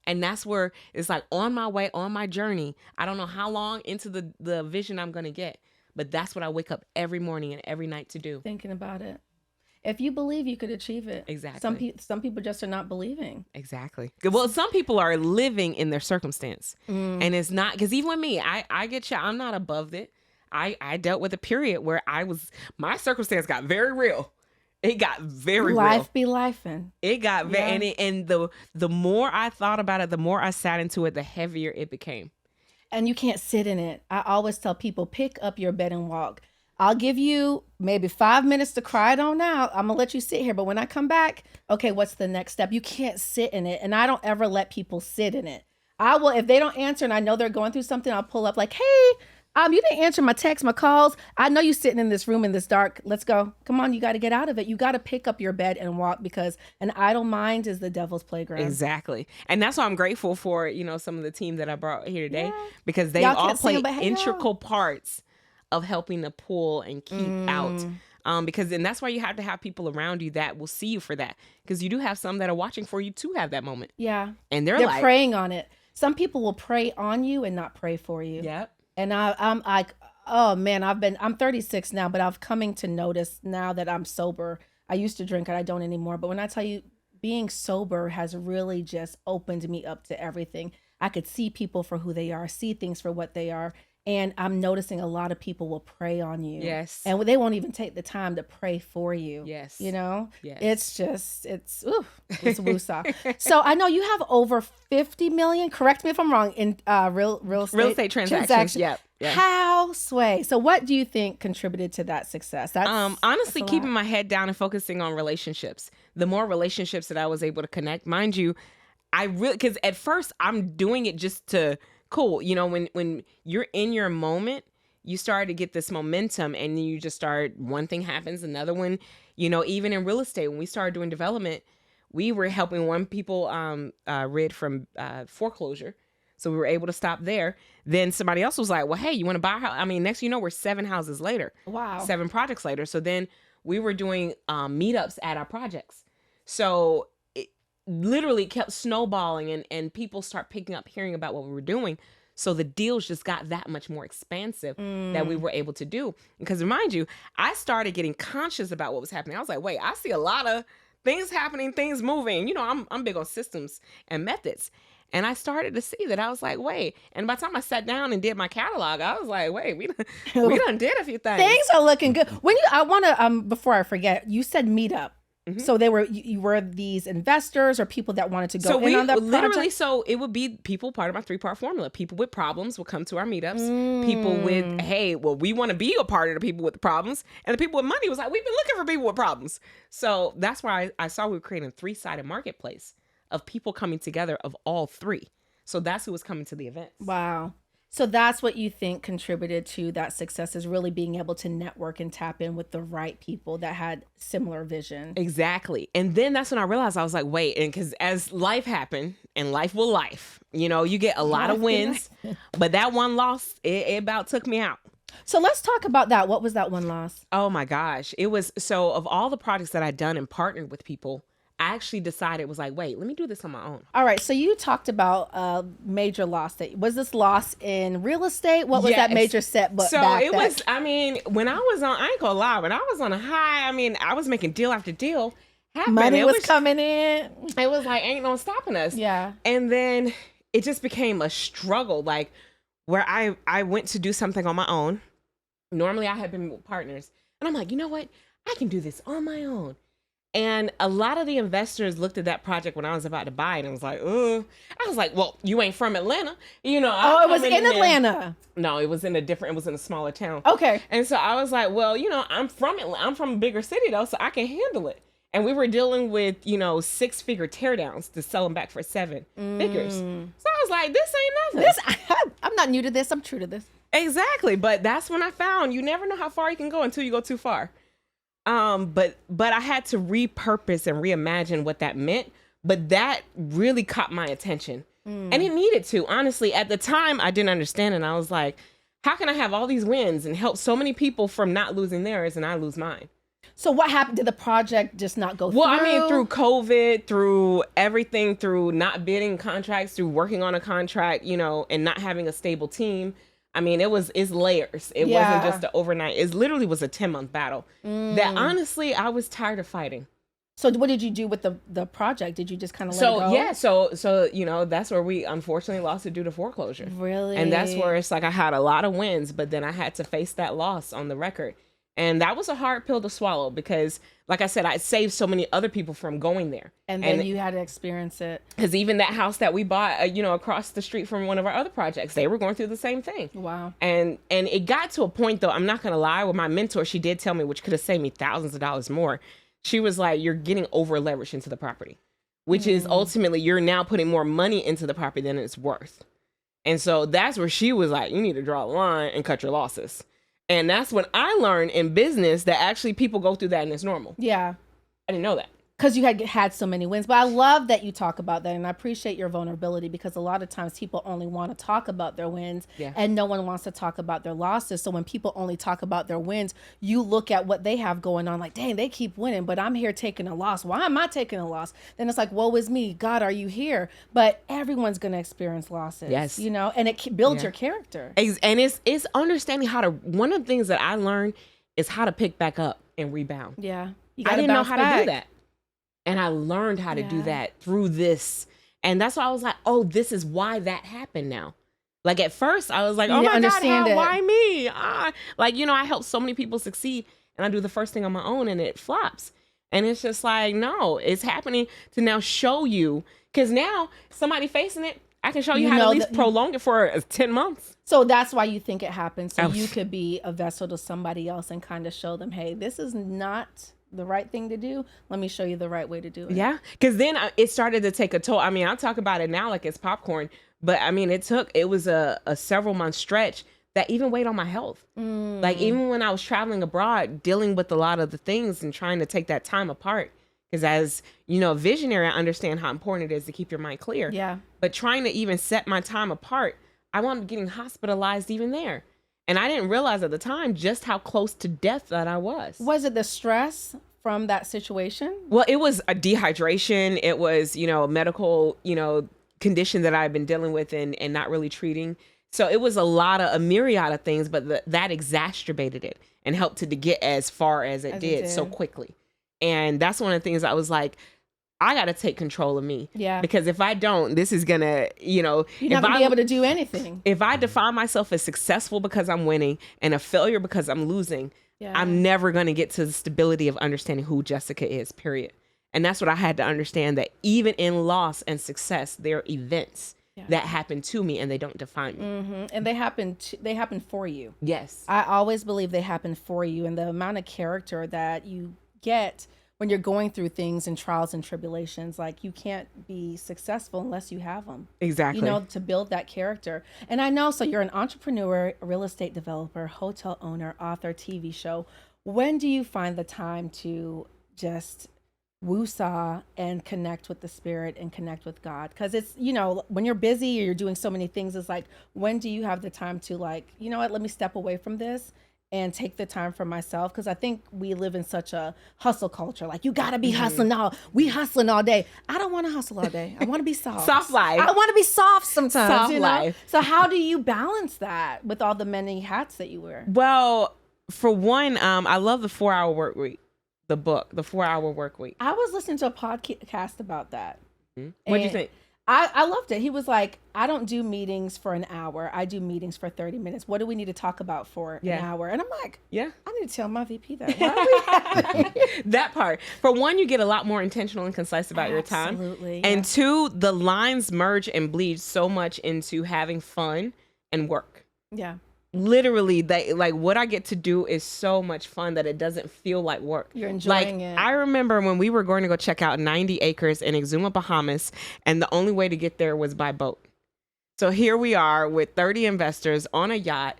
And that's where it's like on my way, on my journey. I don't know how long into the vision I'm going to get. But that's what I wake up every morning and every night to do. Thinking about it. If you believe, you could achieve it. Exactly. Some people just are not believing. Exactly. Well, some people are living in their circumstance. And it's not, because even with me, I get you, I'm not above it. I dealt with a period where my circumstance got very real. It got very real. Life be lifing. It got very, and the more I thought about it, the more I sat into it, the heavier it became. And you can't sit in it. I always tell people, pick up your bed and walk. I'll give you maybe 5 minutes to cry it on out. I'm going to let you sit here. But when I come back, okay, what's the next step? You can't sit in it. And I don't ever let people sit in it. I will, if they don't answer and I know they're going through something, I'll pull up like, hey, you didn't answer my texts, my calls. I know you sitting in this room in this dark. Let's go. Come on, you got to get out of it. You got to pick up your bed and walk, because an idle mind is the devil's playground. Exactly. And that's why I'm grateful for, you know, some of the team that I brought here today, because they all play integral parts of helping to pull and keep out. Because then that's why you have to have people around you that will see you for that. Because you do have some that are watching for you to have that moment. Yeah. And they're like praying on it. Some people will pray on you and not pray for you. Yep. And I'm like, oh man, I'm 36 now, but I'm coming to notice now that I'm sober. I used to drink and I don't anymore. But when I tell you, being sober has really just opened me up to everything. I could see people for who they are, see things for what they are. And I'm noticing a lot of people will pray on you. Yes. And they won't even take the time to pray for you. Yes. You know? Yes. It's woosah. So I know you have over 50 million, correct me if I'm wrong, in real estate transactions. Yep. How sway. So what do you think contributed to that success? Honestly, keeping my head down and focusing on relationships. The more relationships that I was able to connect, mind you, because at first I'm doing it just to, cool. You know, when you're in your moment, you start to get this momentum and you just start, one thing happens, another one, you know, even in real estate, when we started doing development, we were helping one people rid from foreclosure. So we were able to stop there. Then somebody else was like, well, hey, you want to buy a house? I mean, next you know, we're 7 houses later. Wow. 7 projects later. So then we were doing meetups at our projects. So it literally kept snowballing and people start picking up, hearing about what we were doing. So the deals just got that much more expansive that we were able to do. Because remind you, I started getting conscious about what was happening. I was like, wait, I see a lot of things happening, things moving. You know, I'm big on systems and methods. And I started to see that. I was like, wait. And by the time I sat down and did my catalog, I was like, wait, we done did a few things. Things are looking good. I want to, before I forget, you said meetup. Mm-hmm. So you were these investors or people that wanted to go in on that project? So it would be people, part of my 3-part formula. People with problems would come to our meetups. People with, hey, well, we want to be a part of the people with the problems. And the people with money was like, we've been looking for people with problems. So that's why I saw we were creating a 3-sided marketplace of people coming together of all 3. So that's who was coming to the events. Wow. So that's what you think contributed to that success, is really being able to network and tap in with the right people that had similar vision. Exactly. And then that's when I realized, I was like, wait, and because as life happened and life will life, you know, you get a lot of wins, but that one loss, it about took me out. So let's talk about that. What was that one loss? Oh my gosh. It was, so of all the projects that I'd done and partnered with people, I actually decided, was like, wait, let me do this on my own. All right. So you talked about major loss. Was this loss in real estate? What was that major setback? So it was, I mean, when I was on, I ain't gonna lie, when I was on a high, I mean, I was making deal after deal happen. Money was coming in. It was like, ain't no stopping us. Yeah. And then it just became a struggle, like where I went to do something on my own. Normally I had been with partners. And I'm like, you know what? I can do this on my own. And a lot of the investors looked at that project when I was about to buy it and was like, I was like, well, you ain't from Atlanta. You know. Oh, it was in Atlanta. No, it was in a smaller town. Okay. And so I was like, well, you know, I'm from Atlanta. I'm from a bigger city though, so I can handle it. And we were dealing with, you know, 6-figure teardowns to sell them back for 7 figures. So I was like, this ain't nothing. I'm not new to this. I'm true to this. Exactly. But that's when I found you never know how far you can go until you go too far. But I had to repurpose and reimagine what that meant. But that really caught my attention. And it needed to. Honestly, at the time, I didn't understand it. And I was like, how can I have all these wins and help so many people from not losing theirs and I lose mine? So what happened? Did the project just not go through? Well, I mean, through COVID, through everything, through not bidding contracts, through working on a contract, you know, and not having a stable team. I mean, it's layers. It wasn't just an overnight. It literally was a 10-month battle that honestly, I was tired of fighting. So what did you do with the project? Did you just kind of let it go? Yeah, so you know, that's where we unfortunately lost it due to foreclosure. Really? And that's where it's like I had a lot of wins, but then I had to face that loss on the record. And that was a hard pill to swallow because, like I said, I saved so many other people from going there. And then you had to experience it. Because even that house that we bought, you know, across the street from one of our other projects, they were going through the same thing. Wow. And it got to a point, though, I'm not going to lie, with my mentor, she did tell me, which could have saved me thousands of dollars more. She was like, you're getting over leveraged into the property, which is ultimately you're now putting more money into the property than it's worth. And so that's where she was like, you need to draw a line and cut your losses. And that's when I learned in business that actually people go through that and it's normal. Yeah. I didn't know that. Because you had so many wins. But I love that you talk about that. And I appreciate your vulnerability because a lot of times people only want to talk about their wins and no one wants to talk about their losses. So when people only talk about their wins, you look at what they have going on like, dang, they keep winning, but I'm here taking a loss. Why am I taking a loss? Then it's like, woe is me. God, are you here? But everyone's going to experience losses. Yes. You know, and it builds your character. And it's understanding how to, one of the things that I learned is how to pick back up and rebound. Yeah. I didn't know how to do that. And I learned how to do that through this. And that's why I was like, oh, this is why that happened now. Like at first I was like, oh my God, why me? Like, you know, I help so many people succeed and I do the first thing on my own and it flops. And it's just like, no, it's happening to now show you. Because now somebody facing it, I can show you how to at least prolong it for 10 months. So that's why you think it happens. So you could be a vessel to somebody else and kind of show them, hey, this is not the right thing to do. Let me show you the right way to do it. Yeah. Because then it started to take a toll. I mean, I'll talk about it now like it's popcorn, but I mean, it was a several month stretch that even weighed on my health. Like even when I was traveling abroad, dealing with a lot of the things and trying to take that time apart. Because as, you know, a visionary, I understand how important it is to keep your mind clear. Yeah. But trying to even set my time apart, I wound up getting hospitalized even there. And I didn't realize at the time just how close to death that I was. Was it the stress from that situation? Well, it was a dehydration. It was, you know, a medical, you know, condition that I've been dealing with and not really treating. So it was a myriad of things, but that exacerbated it and helped to get as far as it did so quickly. And that's one of the things I was like, I got to take control of me. Yeah. Because if I don't, this is going to, you know. You're not going to be able to do anything. If I define myself as successful because I'm winning and a failure because I'm losing, I'm never going to get to the stability of understanding who Jessica is, period. And that's what I had to understand, that even in loss and success, there are events that happen to me and they don't define me. Mm-hmm. And they happen for you. Yes. I always believe they happen for you. And the amount of character that you get when you're going through things and trials and tribulations, like you can't be successful unless you have them. Exactly. You know, to build that character. And I know, so you're an entrepreneur, a real estate developer, hotel owner, author, TV show. When do you find the time to just woosah and connect with the spirit and connect with God? Because it's, you know, when you're busy or you're doing so many things, it's like, when do you have the time to like, you know what, let me step away from this and take the time for myself, because I think we live in such a hustle culture. Like, you gotta be hustling all. We hustling all day. I don't want to hustle all day. I want to be soft. Soft life. I want to be soft sometimes. Soft you know? life. So how do you balance that with all the many hats that you wear? Well, for one, I love the 4-Hour Work Week. The book, the 4-Hour Work Week. I was listening to a podcast about that. What do you think? I loved it. He was like, I don't do meetings for an hour. I do meetings for 30 minutes. What do we need to talk about for an hour? And I'm like, yeah, I need to tell my VP that. Why are we having that part? For one, you get a lot more intentional and concise about your time. Absolutely. And two, the lines merge and bleed so much into having fun and work. Yeah. Literally, like what I get to do is so much fun that it doesn't feel like work. You're enjoying it. I remember when we were going to go check out 90 acres in Exuma, Bahamas, and the only way to get there was by boat. So here we are with 30 investors on a yacht,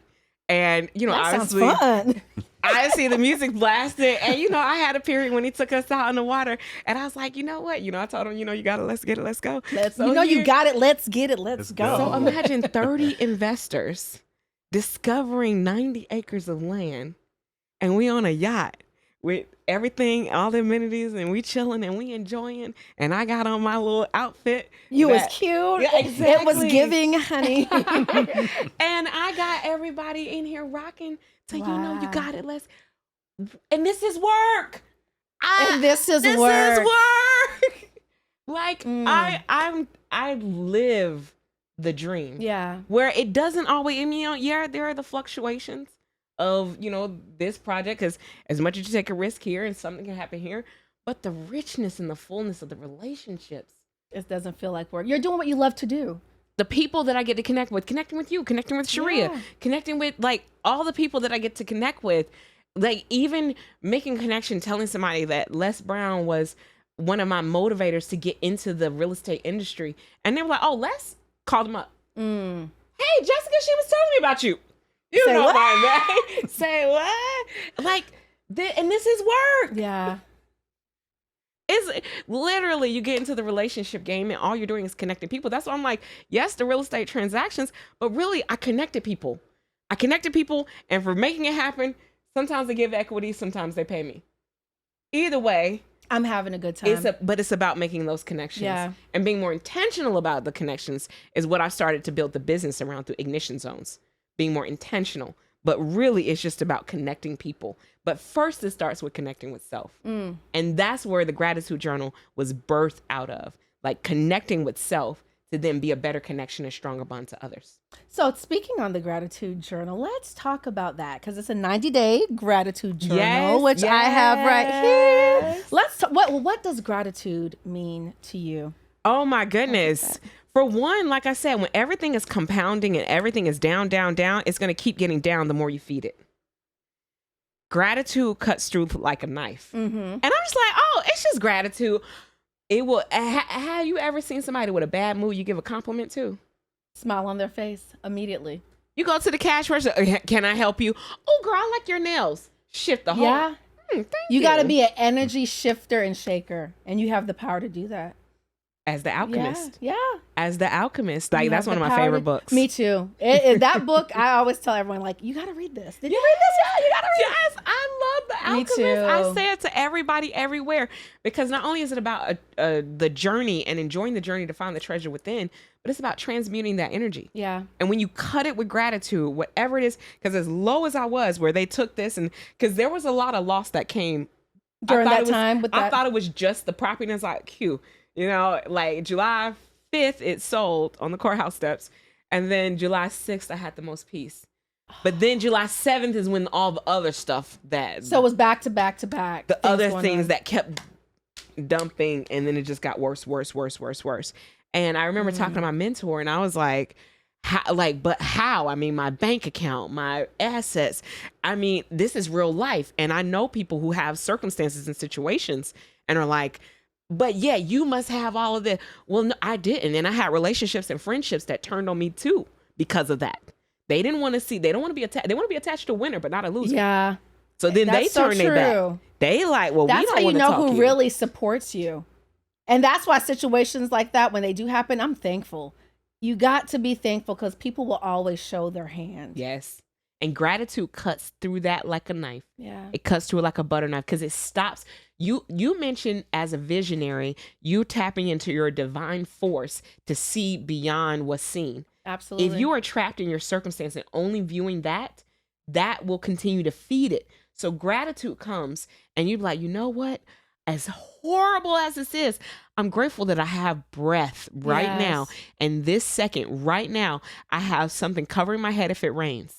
and that obviously, sounds fun. I see the music blasted, and I had a period when he took us out in the water, and I was like, you know what? I told him, you got it. Let's get it. Let's go. You got it. Let's get it. Let's go. So imagine 30 investors discovering 90 acres of land, and we on a yacht with everything, all the amenities, and we chilling and we enjoying, and I got on my little outfit. You was cute. Yeah, exactly. It was giving, honey. And I got everybody in here rocking to, you got it. And this is work. This is work. Like, I live the dream. Yeah. Where it doesn't always, there are the fluctuations of, this project, because as much as you take a risk here and something can happen here, but the richness and the fullness of the relationships. It doesn't feel like work. You're doing what you love to do. The people that I get to connect with, connecting with you, connecting with Sharia, connecting with all the people that I get to connect with, even making a connection, telling somebody that Les Brown was one of my motivators to get into the real estate industry. And they were like, oh, Les? Called him up. Hey, Jessica, she was telling me about you. You Say know what? my name. Say what? And this is work. Yeah. It's literally, you get into the relationship game and all you're doing is connecting people. That's why I'm like, yes, the real estate transactions, but really I connected people. And for making it happen, sometimes they give equity, sometimes they pay me. Either way, I'm having a good time. But it's about making those connections. Yeah. And being more intentional about the connections is what I started to build the business around through Ignition Zones. Being more intentional. But really, it's just about connecting people. But first, it starts with connecting with self. And that's where the gratitude journal was birthed out of. Like connecting with self to then be a better connection and stronger bond to others. So speaking on the gratitude journal, let's talk about that, because it's a 90-day gratitude journal, which I have right here. Let's talk. What does gratitude mean to you? Oh my goodness. For one, like I said, when everything is compounding and everything is down, down, down, it's going to keep getting down the more you feed it. Gratitude cuts through like a knife. And I'm just like, oh, it's just gratitude. It will. Have you ever seen somebody with a bad mood you give a compliment to? Smile on their face immediately. You go to the cash register. Can I help you? Oh, girl, I like your nails. Shift the whole. Yeah. Thank you got to be an energy shifter and shaker, and you have the power to do that. As the alchemist. Yeah. As the alchemist. That's one of my favorite books. Me too. That book, I always tell everyone, you got to read this. Did you read this? Yeah, you got to read it. Yes, I love the alchemist. Me too. I say it to everybody everywhere, because not only is it about the journey and enjoying the journey to find the treasure within, but it's about transmuting that energy. Yeah. And when you cut it with gratitude, whatever it is, because as low as I was, where they took this, and because there was a lot of loss that came during that time. I thought it was just the property, and it's like, July 5th, it sold on the courthouse steps. And then July 6th, I had the most peace. But then July 7th is when all the other stuff So it was back to back to back. The other things that kept dumping, and then it just got worse. And I remember talking to my mentor, and I was like, how? I mean, my bank account, my assets. I mean, this is real life. And I know people who have circumstances and situations and are like, but yeah, you must have all of this. Well, no, I didn't. And I had relationships and friendships that turned on me too because of that. They didn't want to see, they don't want to be attached. They want to be attached to a winner, but not a loser. Yeah. So then they turn their back. They like, well, that's we don't how you want to know talk who really supports you. And that's why situations like that, when they do happen, I'm thankful. You got to be thankful, because people will always show their hand. Yes. And gratitude cuts through that like a knife. Yeah. It cuts through it like a butter knife because it stops. You mentioned as a visionary, you tapping into your divine force to see beyond what's seen. Absolutely. If you are trapped in your circumstance and only viewing that will continue to feed it. So gratitude comes and you're like, you know what? As horrible as this is, I'm grateful that I have breath right now. And this second, right now, I have something covering my head if it rains.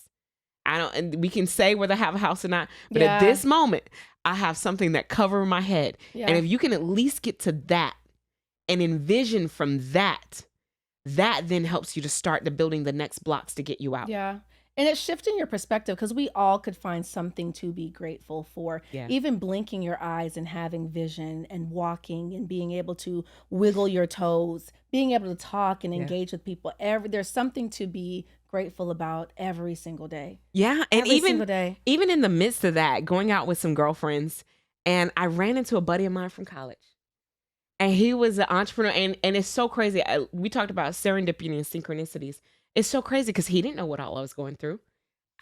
And we can say whether I have a house or not, but at this moment, I have something that covers my head. Yeah. And if you can at least get to that and envision from that then helps you to start the building the next blocks to get you out. Yeah. And it's shifting your perspective because we all could find something to be grateful for. Yeah. Even blinking your eyes and having vision and walking and being able to wiggle your toes, being able to talk and engage with people. There's something to be grateful about every single day. Yeah. And even in the midst of that, going out with some girlfriends, and I ran into a buddy of mine from college. And he was an entrepreneur. And it's so crazy. We talked about serendipity and synchronicities. It's so crazy because he didn't know what all I was going through.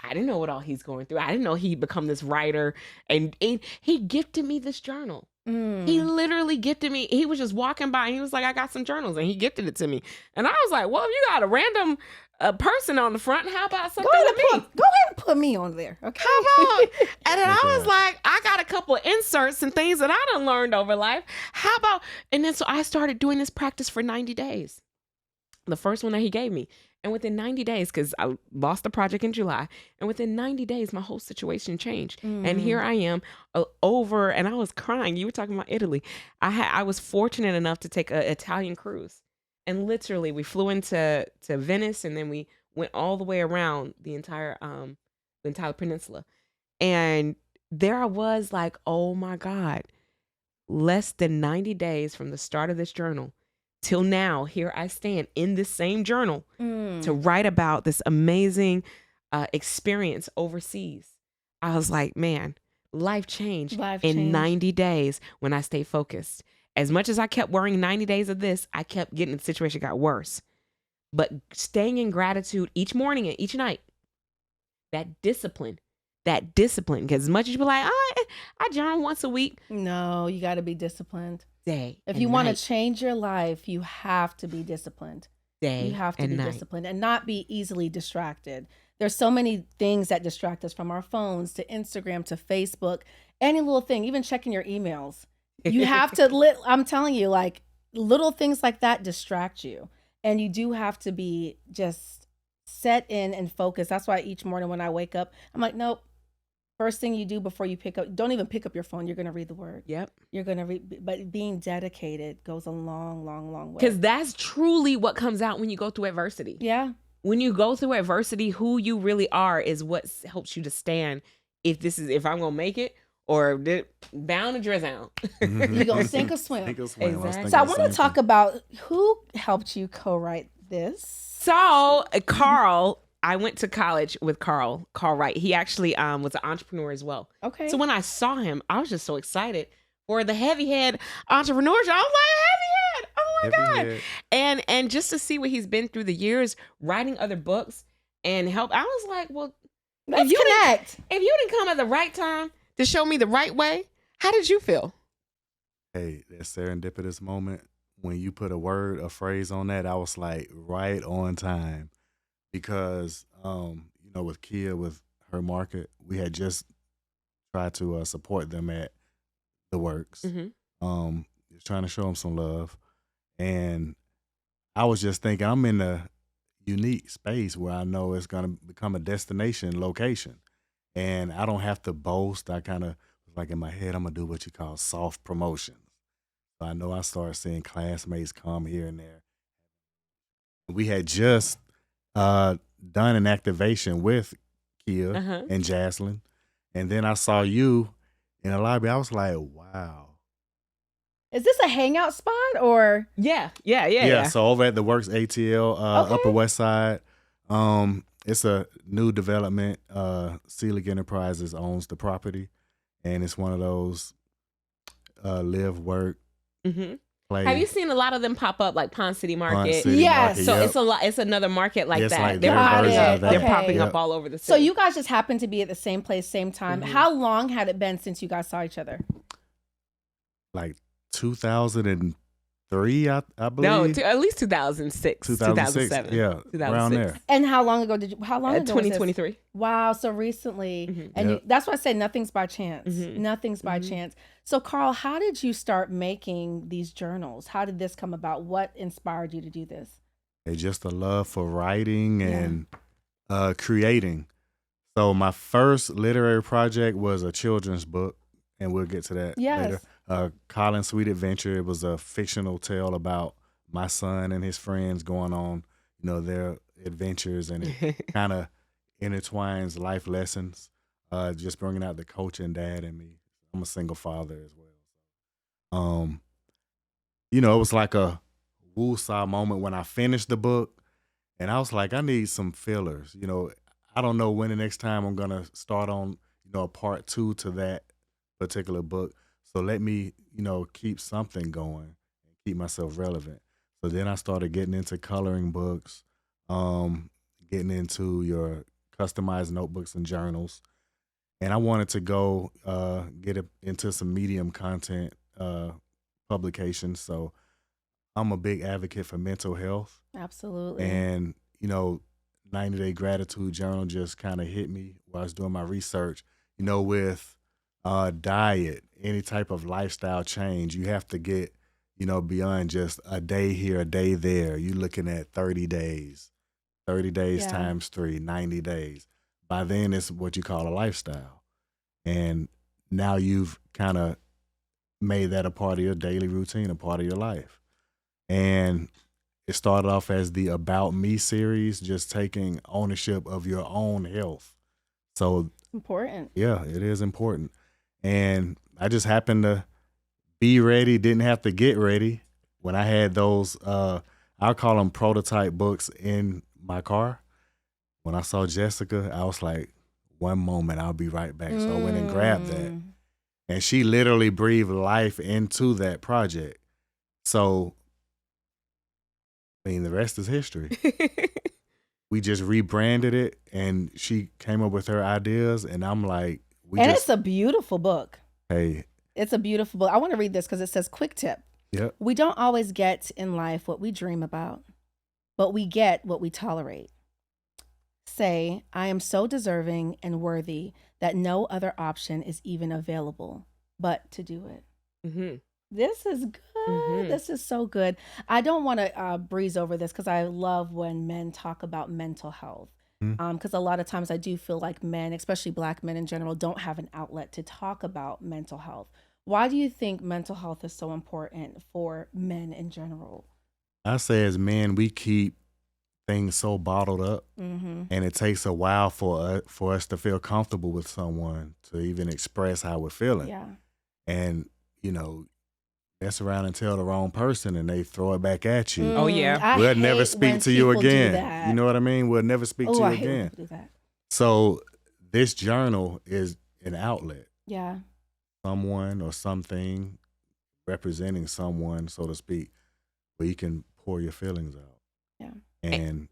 I didn't know what all he's going through. I didn't know he'd become this writer. And he gifted me this journal. He literally gifted me. He was just walking by and he was like, I got some journals. And he gifted it to me. And I was like, well, if you got a random person on the front, how about something with me? Go ahead and put me on there. Okay. How about? And then I was like, I got a couple of inserts and things that I done learned over life. How about? And then so I started doing this practice for 90 days. The first one that he gave me. And within 90 days, because I lost the project in July, and within 90 days, my whole situation changed. And here I am and I was crying. You were talking about Italy. I was fortunate enough to take an Italian cruise. And literally, we flew into Venice, and then we went all the way around the entire peninsula. And there I was like, oh my God, less than 90 days from the start of this journal till now, here I stand in this same journal to write about this amazing experience overseas. I was like, man, life changed in 90 days when I stayed focused. As much as I kept worrying 90 days of this, I kept getting the situation got worse. But staying in gratitude each morning and each night, that discipline, because as much as you be like, I journal once a week. No, you got to be disciplined. If you want to change your life, you have to be disciplined. You have to be disciplined and not be easily distracted. There's so many things that distract us, from our phones to Instagram to Facebook, any little thing, even checking your emails. You have to, I'm telling you, like little things like that distract you. And you do have to be just set in and focused. That's why each morning when I wake up, I'm like, nope. First thing you do before you don't even pick up your phone. You're going to read the word. Yep. You're going to read, but being dedicated goes a long, long, long way. Because that's truly what comes out when you go through adversity. Yeah. When you go through adversity, who you really are is what helps you to stand. If I'm going to make it or bound to drizzle. You're going to sink or swim. Exactly. So I want to talk about who helped you co-write this. So Carl, I went to college with Carl Wright. He actually was an entrepreneur as well. Okay. So when I saw him, I was just so excited for the heavy head entrepreneurship. I was like, heavy head. Oh my God. And just to see what he's been through the years, writing other books and help. I was like, well, let's connect. If you didn't come at the right time to show me the right way, how did you feel? Hey, that serendipitous moment, when you put a phrase on that, I was like right on time. Because, with Kia, with her market, we had just tried to support them at the works. Just trying to show them some love. And I was just thinking, I'm in a unique space where I know it's going to become a destination location. And I don't have to boast. I kind of was like in my head, I'm going to do what you call soft promotions. So I know I started seeing classmates come here and there. We had just done an activation with Kia and Jaslyn. And then I saw you in the library. I was like, wow. Is this a hangout spot or? Yeah. So over at the Works ATL, Upper West Side, it's a new development. Selig Enterprises owns the property. And it's one of those live, work, play. Have you seen a lot of them pop up like Pond City Market? Pond City Yes. Market, So yep. it's a lot. It's another market like It's that. like they're their popping version up. of that. They're Okay. popping up Yep. all over the city. So you guys just happened to be at the same place, same time. Mm-hmm. How long had it been since you guys saw each other? Like 2003, I believe. no, at least 2006, 2007, yeah, 2006. around there. And how long ago did you? How long ago? was this? 2023. Wow, so recently, Mhm. and Yep. that's why I say nothing's by chance. Mhm. Nothing's by Mhm. chance. So, Carl, how did you start making these journals? How did this come about? What inspired you to do this? It's just a love for writing and creating. So my first literary project was a children's book, and we'll get to that Yes. later. Collin Sweet Adventure. It was a fictional tale about my son and his friends going on, their adventures, and it kind of intertwines life lessons, just bringing out the coach and dad in me. I'm a single father as well. It was like a woosah moment when I finished the book, and I was like, I need some fillers. I don't know when the next time I'm gonna start on, a part 2 to that particular book. So let me, keep something going and keep myself relevant. So then I started getting into coloring books, getting into your customized notebooks and journals. And I wanted to go get into some Medium content publications. So I'm a big advocate for mental health. Absolutely. And, 90-Day Gratitude Journal just kind of hit me while I was doing my research. With diet, any type of lifestyle change, you have to get, beyond just a day here, a day there. You're looking at 30 days, 30 days Yeah. times 3, 90 days. By then, it's what you call a lifestyle. And now you've kind of made that a part of your daily routine, a part of your life. And it started off as the About Me series, just taking ownership of your own health. So, Important. yeah, it is important. And I just happened to be ready, didn't have to get ready. When I had those, I'll call them prototype books in my car. When I saw Jessica, I was like, one moment, I'll be right back. So I went and grabbed that. And she literally breathed life into that project. So, the rest is history. We just rebranded it, and she came up with her ideas, and I'm like, it's a beautiful book. Hey. It's a beautiful book. I want to read this because it says, quick tip. Yep. We don't always get in life what we dream about, but we get what we tolerate. Say, I am so deserving and worthy that no other option is even available but to do it. Mm-hmm. This is good. Mm-hmm. This is so good. I don't want to breeze over this because I love when men talk about mental health. Because a lot of times I do feel like men, especially Black men in general, don't have an outlet to talk about mental health. Why do you think mental health is so important for men in general? I say as men, we keep things so bottled up, and it takes a while for us to feel comfortable with someone to even express how we're feeling. Yeah. And, mess around and tell the wrong person and they throw it back at you. Oh, yeah. We'll never speak to you again. You know what I mean? We'll never speak to you I hate when again. people do that. So this journal is an outlet. Yeah. Someone or something representing someone, so to speak, where you can pour your feelings out. Yeah. And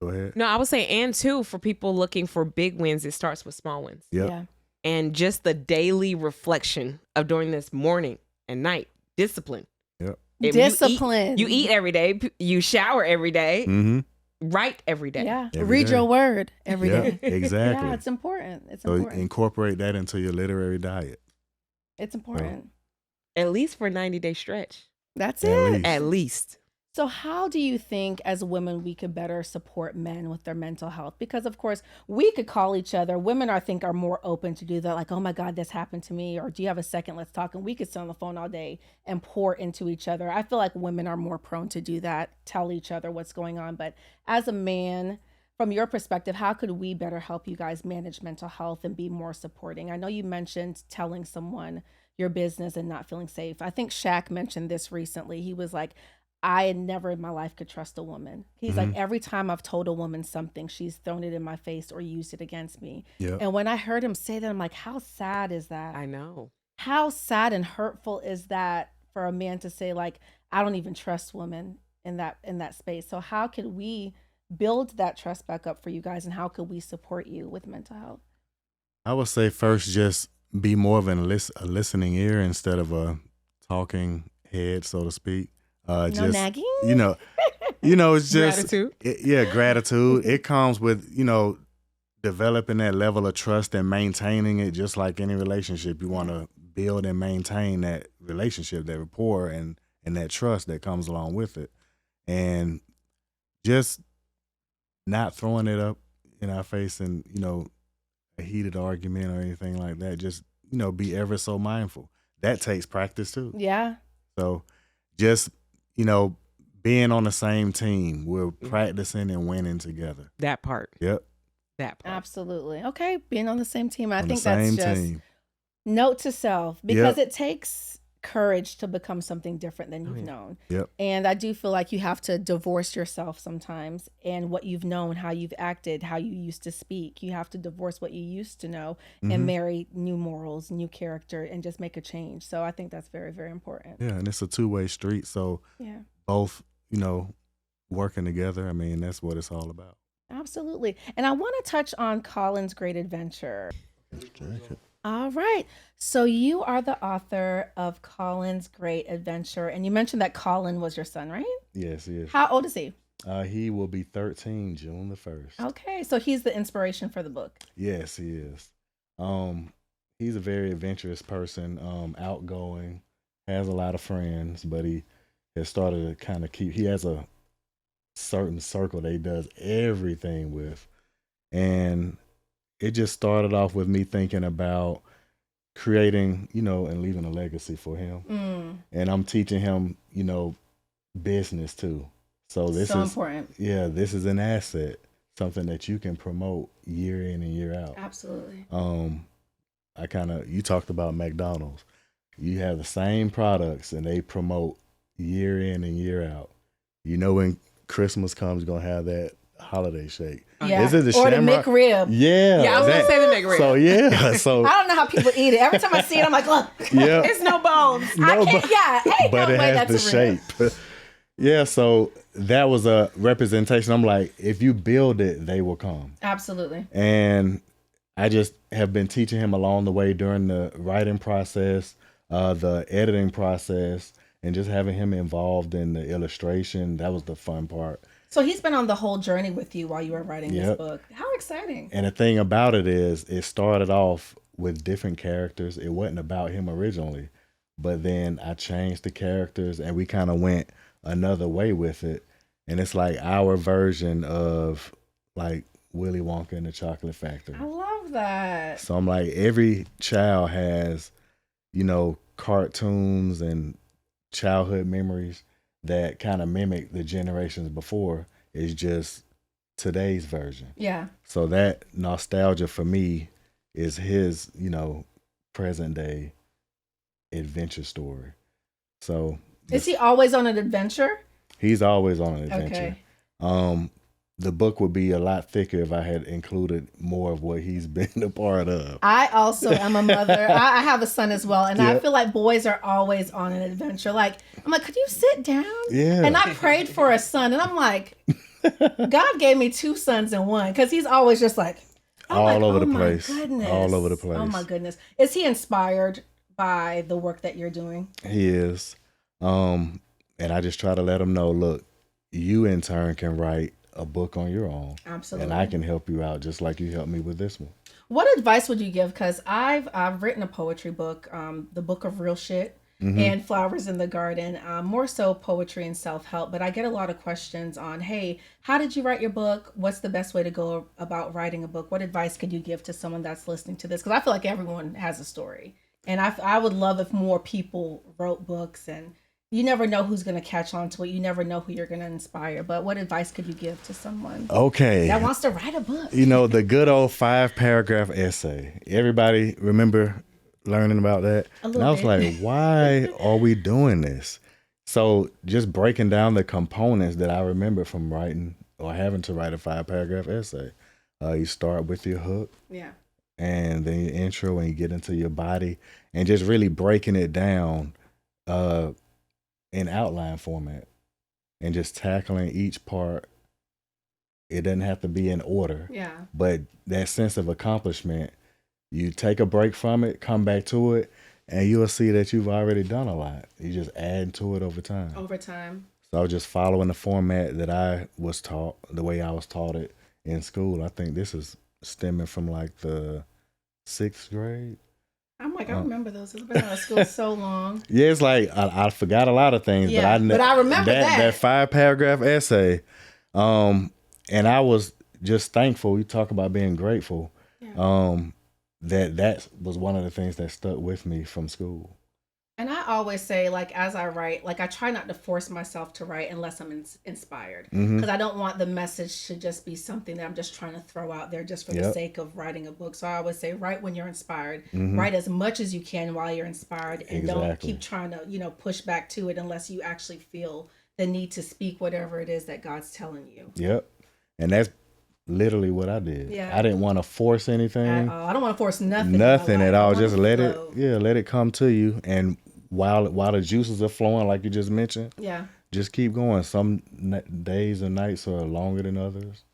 go ahead. No, I would say, and too, for people looking for big wins, it starts with small wins. Yep. Yeah. And just the daily reflection of during this morning and night, discipline. Yep. If Discipline. You eat every day. You shower every day. Mm-hmm. Write every day. Yeah. Every Read day. your word every Yeah, day. exactly. Yeah, it's important. It's So important. incorporate that into your literary diet. It's important. At least for a 90-day stretch. That's At it. least. At least. So how do you think as women we could better support men with their mental health? Because of course we could call each other. Women I think are more open to do that. Like, oh my God, this happened to me. Or do you have a second? Let's talk. And we could sit on the phone all day and pour into each other. I feel like women are more prone to do that, tell each other what's going on. But as a man, from your perspective, how could we better help you guys manage mental health and be more supporting? I know you mentioned telling someone your business and not feeling safe. I think Shaq mentioned this recently. He was like, I had never in my life could trust a woman. He's like, every time I've told a woman something, she's thrown it in my face or used it against me. Yep. And when I heard him say that, I'm like, how sad is that? I know. How sad and hurtful is that for a man to say like, I don't even trust women in that space. So how could we build that trust back up for you guys, and how could we support you with mental health? I would say first, just be more of a listening ear instead of a talking head, so to speak. No just nagging? It's just Gratitude. Gratitude. It comes with developing that level of trust and maintaining it. Just like any relationship, you want to build and maintain that relationship, that rapport, and that trust that comes along with it, and just not throwing it up in our face and a heated argument or anything like that. Just be ever so mindful. That takes practice too. Yeah. So just being on the same team, we're practicing and winning together. That part. Yep. That part. Absolutely. Okay, being on the same team. I On think the same that's just team. note to self, because it takes courage to become something different than you've known. Yep. And I do feel like you have to divorce yourself sometimes, and what you've known, how you've acted, how you used to speak. You have to divorce what you used to know and marry new morals, new character, and just make a change. So I think that's very, very important. Yeah, and it's a two-way street. So both, working together, I mean, that's what it's all about. Absolutely. And I want to touch on Collin's great adventure. All right. So you are the author of Collin's Great Adventure. And you mentioned that Collin was your son, right? Yes, he is. How old is he? He will be 13 June the 1st. Okay. So he's the inspiration for the book. Yes, he is. He's a very adventurous person, outgoing, has a lot of friends, but he has started to kind of he has a certain circle that he does everything with. And it just started off with me thinking about creating, and leaving a legacy for him. And I'm teaching him, business too. So this is important. Yeah, this is an asset, something that you can promote year in and year out. Absolutely. You talked about McDonald's. You have the same products and they promote year in and year out. When Christmas comes, you're gonna have that holiday shake. Yeah. Is it the or Shamrock? the McRib. Yeah. Yeah, I was gonna say the McRib. So yeah. So I don't know how people eat it. Every time I see it, I'm like, look. yeah. It's no bones. I can't. Yeah. Hey, But no it way has that's the a rib. shape. Yeah. So that was a representation. I'm like, if you build it, they will come. Absolutely. And I just have been teaching him along the way during the writing process, the editing process, and just having him involved in the illustration. That was the fun part. So he's been on the whole journey with you while you were writing this book. How exciting. And the thing about it is, it started off with different characters. It wasn't about him originally, but then I changed the characters and we kind of went another way with it. And it's like our version of like Willy Wonka and the Chocolate Factory. I love that. So I'm like, every child has, cartoons and childhood memories that kind of mimic the generations before. It's just today's version. Yeah. So that nostalgia for me is his, present day adventure story. So is he always on an adventure? He's always on an adventure. Okay. The book would be a lot thicker if I had included more of what he's been a part of. I also am a mother. I have a son as well. And I feel like boys are always on an adventure. Like, I'm like, could you sit down? Yeah. And I prayed for a son. And I'm like, God gave me 2 sons in one. Because he's always just like, all over the my place. Goodness. All over the place. Oh my goodness. Is he inspired by the work that you're doing? He is. And I just try to let him know, look, you in turn can write a book on your own. Absolutely. And I can help you out just like you helped me with this one. What advice would you give? Because I've written a poetry book, the Book of Real Shit and Flowers in the Garden, more so poetry and self-help. But I get a lot of questions on, hey, how did you write your book? What's the best way to go about writing a book? What advice could you give to someone that's listening to this? Because I feel like everyone has a story. And I would love if more people wrote books, and you never know who's going to catch on to it. You never know who you're going to inspire. But what advice could you give to someone that wants to write a book? The good old 5-paragraph essay. Everybody remember learning about that? And I was like, why are we doing this? So just breaking down the components that I remember from writing or having to write a 5-paragraph essay. You start with your hook. Yeah. And then your intro, and you get into your body, and just really breaking it down in outline format and just tackling each part. It doesn't have to be in order. Yeah. But that sense of accomplishment, you take a break from it, come back to it, and you'll see that you've already done a lot. You just add to it over time. So I was just following the format that I was taught, the way I was taught it in school. I think this is stemming from like the 6th grade. I'm like, I remember those. It's been out of school so long. Yeah, it's like I forgot a lot of things, but I remember that 5-paragraph essay. And I was just thankful. We talk about being grateful. Yeah. That was one of the things that stuck with me from school. And I always say, like, as I write, like, I try not to force myself to write unless I'm inspired. Because I don't want the message to just be something that I'm just trying to throw out there just for the sake of writing a book. So I always say, write when you're inspired. Write as much as you can while you're inspired. And don't keep trying to, push back to it unless you actually feel the need to speak whatever it is that God's telling you. Yep. And that's literally what I did. Yeah. I didn't want to force anything. I don't want to force nothing. Nothing at all. Just let it come to you. And while the juices are flowing, like you just mentioned, just keep going. Some days and nights are longer than others.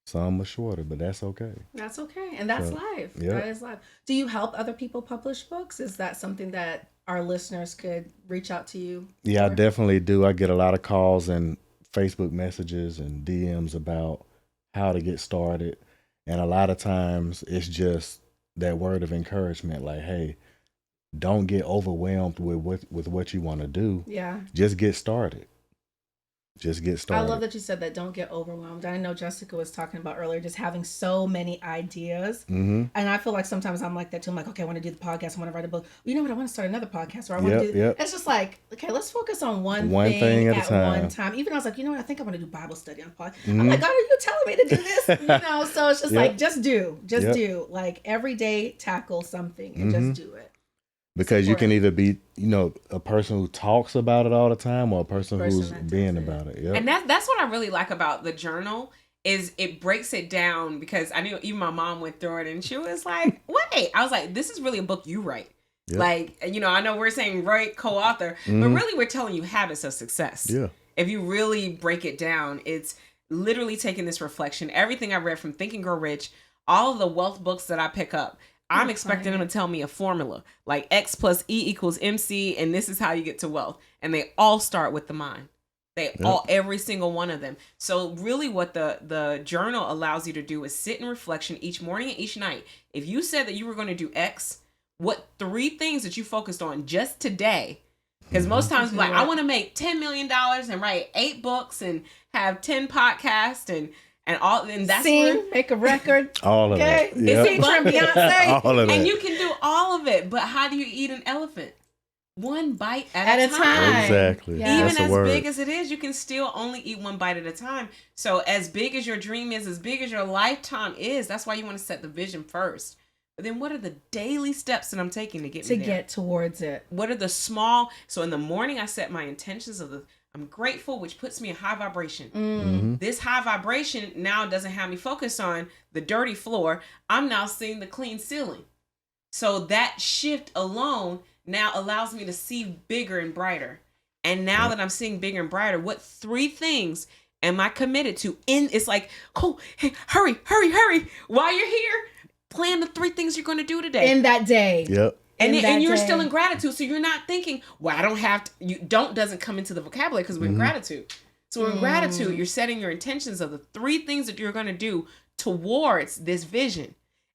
Some are shorter, but that's okay. That's okay. And that's life. Yep. That is life. Do you help other people publish books? Is that something that our listeners could reach out to you? Yeah, I definitely do. I get a lot of calls and Facebook messages and DMs about how to get started. And a lot of times it's just that word of encouragement, like, hey, don't get overwhelmed with what you want to do. Yeah. Just get started. Just get started. I love that you said that. Don't get overwhelmed. I know Jessica was talking about earlier, just having so many ideas. And I feel like sometimes I'm like that too. I'm like, okay, I want to do the podcast. I want to write a book. You know what? I want to start another podcast, or I want to do. It's just like, okay, let's focus on one thing at one time. Even I was like, you know what? I think I want to do Bible study on podcast. I'm like, God, are you telling me to do this? So it's just like, just do. Like every day, tackle something and just do it. Because you can either be, a person who talks about it all the time, or a person who's being about it. Yep. And that's what I really like about the journal is it breaks it down, because I knew even my mom went through it and she was like, wait, I was like, this is really a book you write. Yep. Like, I know we're saying write, co-author, but really we're telling you habits of success. Yeah. If you really break it down, it's literally taking this reflection. Everything I read from Think and Grow Rich, all of the wealth books that I pick up, I'm expecting them to tell me a formula like X plus E equals MC, and this is how you get to wealth. And they all start with the mind. Every single one of them. So really what the journal allows you to do is sit in reflection each morning and each night. If you said that you were going to do X, what 3 things that you focused on just today? Because most times like, I want to make $10 million and write 8 books and have 10 podcasts and that's make a record. All of it. Yep. Beyonce. All of that. And you can do all of it, but how do you eat an elephant? One bite at a time. Exactly. Yeah. Even as big as it is, you can still only eat one bite at a time. So as big as your dream is, as big as your lifetime is, that's why you want to set the vision first. But then what are the daily steps that I'm taking to get towards it? What are the small? So in the morning, I set my intentions I'm grateful, which puts me in high vibration. This high vibration now doesn't have me focus on the dirty floor. I'm now seeing the clean ceiling. So that shift alone now allows me to see bigger and brighter. And now that I'm seeing bigger and brighter, what 3 things am I committed to? It's like, cool, hey, hurry. While you're here, plan the 3 things you're going to do today. In that day. Yep. And you're still in gratitude. So you're not thinking, well, I don't have to, doesn't come into the vocabulary because we're in gratitude. So in gratitude, you're setting your intentions of the 3 things that you're going to do towards this vision.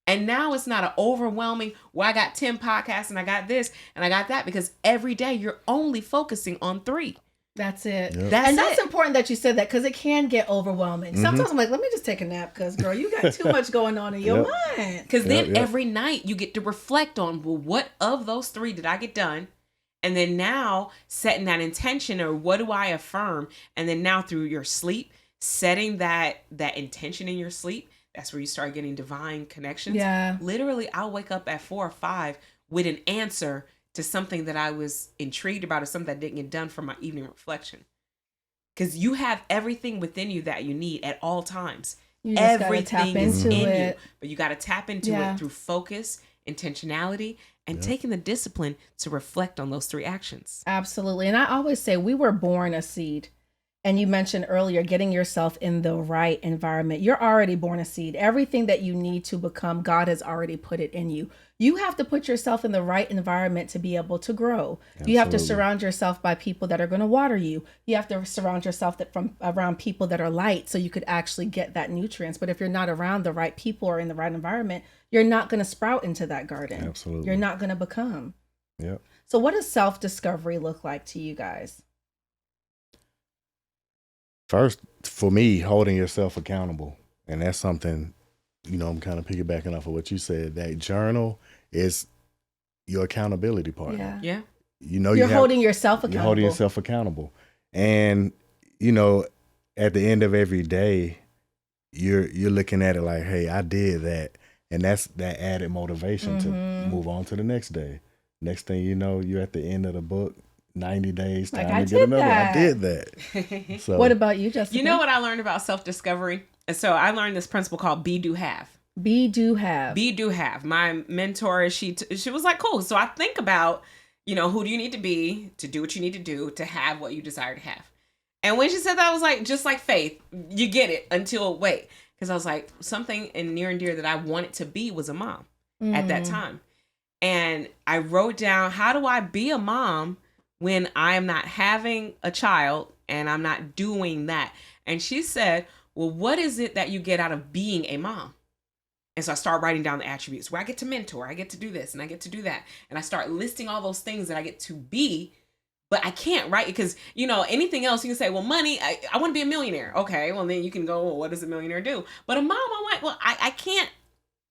And now it's not an overwhelming, well, I got 10 podcasts and I got this and I got that, because every day you're only focusing on 3. That's it. Yep. That's important that you said that, because it can get overwhelming. Sometimes I'm like, let me just take a nap, because girl, you got too much going on in your mind. Because then every night you get to reflect on, well, what of those 3 did I get done? And then now setting that intention, or what do I affirm? And then now through your sleep, setting that intention in your sleep, that's where you start getting divine connections. Yeah. Literally, I'll wake up at 4 or 5 with an answer to something that I was intrigued about, or something that didn't get done for my evening reflection. Because you have everything within you that you need at all times. You just everything is in it. you. But you got to tap into it through focus intentionality, and taking the discipline to reflect on those 3 actions. Absolutely. And I always say we were born a seed. And you mentioned earlier getting yourself in the right environment. You're already born a seed. Everything that you need to become, God has already put it in you. You have to put yourself in the right environment to be able to grow. Absolutely. You have to surround yourself by people that are going to water you. You have to surround yourself around people that are light so you could actually get that nutrients. But if you're not around the right people or in the right environment, you're not going to sprout into that garden. Absolutely. You're not going to become. Yep. So what does self-discovery look like to you guys? First, for me, holding yourself accountable. And that's something, I'm kind of piggybacking off of what you said. That journal is your accountability partner. Yeah. Yeah. You're holding yourself accountable. You're holding yourself accountable. And, at the end of every day, you're looking at it like, hey, I did that. And that's that added motivation to move on to the next day. Next thing you know, you're at the end of the book. 90 days, time to get another. I did that. So, what about you, Jessica? You know what I learned about self-discovery? And so I learned this principle called be, do, have. Be, do, have. Be, do, have. My mentor, she was like, cool. So I think about, who do you need to be to do what you need to do to have what you desire to have. And when she said that, I was like, just like faith, you get it until wait. Because I was like, something near and dear that I wanted to be was a mom at that time. And I wrote down, how do I be a mom when I'm not having a child and I'm not doing that? And she said, well, what is it that you get out of being a mom? And so I start writing down the attributes where I get to mentor, I get to do this and I get to do that. And I start listing all those things that I get to be, but I can't, right? Because, anything else you can say, well, money, I want to be a millionaire. Okay, well, then you can go, well, what does a millionaire do? But a mom, I'm like, well, I can't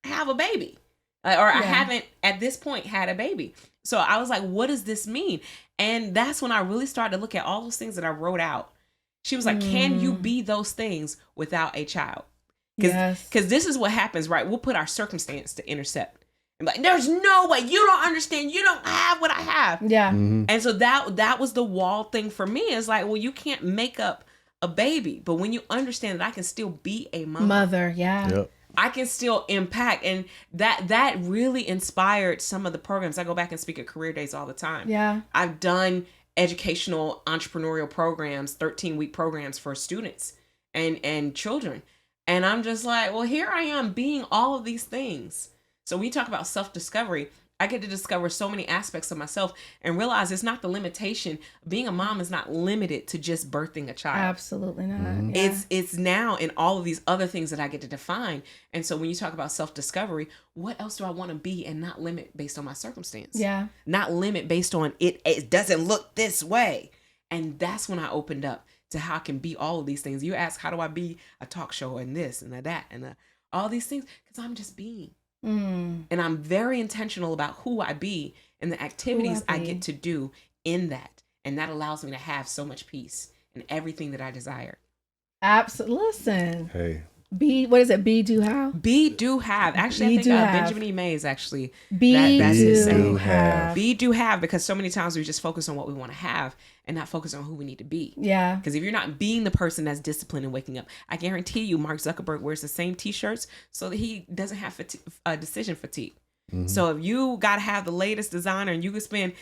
have a baby. I haven't at this point had a baby. So I was like, what does this mean? And that's when I really started to look at all those things that I wrote out. She was like, can you be those things without a child? Because this is what happens, right? We'll put our circumstance to intercept. And like, there's no way, you don't understand. You don't have what I have. Yeah. And so that was the wall thing for me. It's like, well, you can't make up a baby. But when you understand that I can still be a mother, yeah. Yep. I can still impact. And that really inspired some of the programs. I go back and speak at career days all the time. Yeah. I've done educational entrepreneurial programs, 13-week programs for students and children. And I'm just like, well, here I am being all of these things. So we talk about self-discovery. I get to discover so many aspects of myself and realize it's not the limitation. Being a mom is not limited to just birthing a child. Absolutely not. Yeah. It's now in all of these other things that I get to define. And so when you talk about self-discovery, what else do I want to be and not limit based on my circumstance? Yeah. Not limit based on it doesn't look this way. And that's when I opened up to how I can be all of these things. You ask, how do I be a talk show and this and that and all these things? Because I'm just being. And I'm very intentional about who I be and the activities I get to do in that. And that allows me to have so much peace in everything that I desire. Absolutely. Listen. Hey. What is it? Be, do, have? Be, do, have. Actually, I think Benjamin E. Mays actually. That's his do, have. Be, do, have. Because so many times we just focus on what we want to have and not focus on who we need to be. Yeah. Because if you're not being the person that's disciplined and waking up, I guarantee you Mark Zuckerberg wears the same t-shirts so that he doesn't have decision fatigue. Mm-hmm. So if you got to have the latest designer and you could spend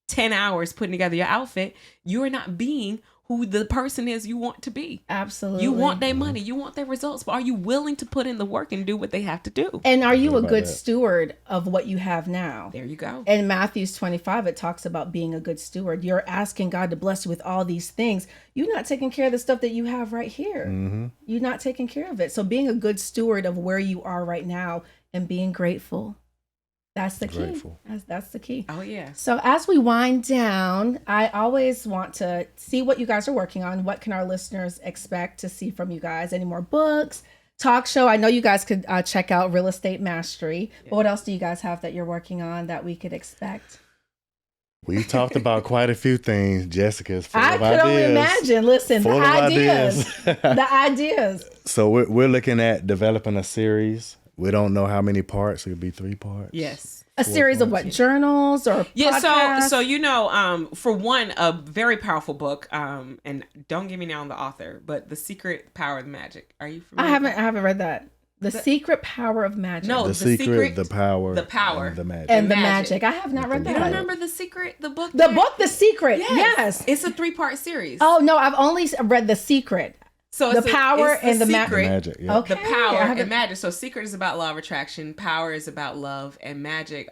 10 hours putting together your outfit, you are not being who the person is you want to be. Absolutely. You want their money, you want their results, but are you willing to put in the work and do what they have to do? And are you a good steward of what you have now? There you go. In Matthew 25, it talks about being a good steward. You're asking God to bless you with all these things. You're not taking care of the stuff that you have right here. Mm-hmm. You're not taking care of it. So being a good steward of where you are right now and being grateful. That's the key. Grateful. That's the key. Oh, yeah. So as we wind down, I always want to see what you guys are working on. What can our listeners expect to see from you guys? Any more books, talk show? I know you guys could check out Real Estate Mastery. Yeah. But what else do you guys have that you're working on that we could expect? We've talked about quite a few things. Jessica's full of ideas. I could only imagine. Listen, full the ideas. The ideas. So we're looking at developing a series. We don't know how many parts. It could be 3 parts. Yes. A series of what, journals or podcasts? So for one, a very powerful book, and don't get me now on the author, but The Secret Power of the Magic. Are you familiar? I haven't read that. The Secret Power of Magic. No, The secret, the power, and the magic. And the magic. magic. I have not read You that. don't remember The Secret, the book? The book, The Secret. Yes. It's a 3-part series. Oh, no, I've only read The Secret. So The power and the secret. The magic, yeah. Okay. The power I haven't- and magic. So secret is about law of attraction. Power is about love, and magic.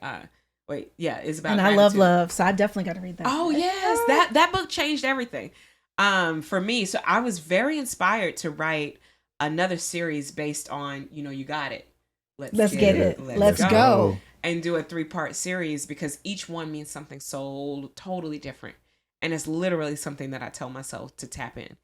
Is about. And I love gratitude. love, so I definitely got to read that. Oh yes, that book changed everything, for me. So I was very inspired to write another series based on you got it. Let's get it. Let's go. And do a 3-part series because each one means something so totally different, and it's literally something that I tell myself to tap in.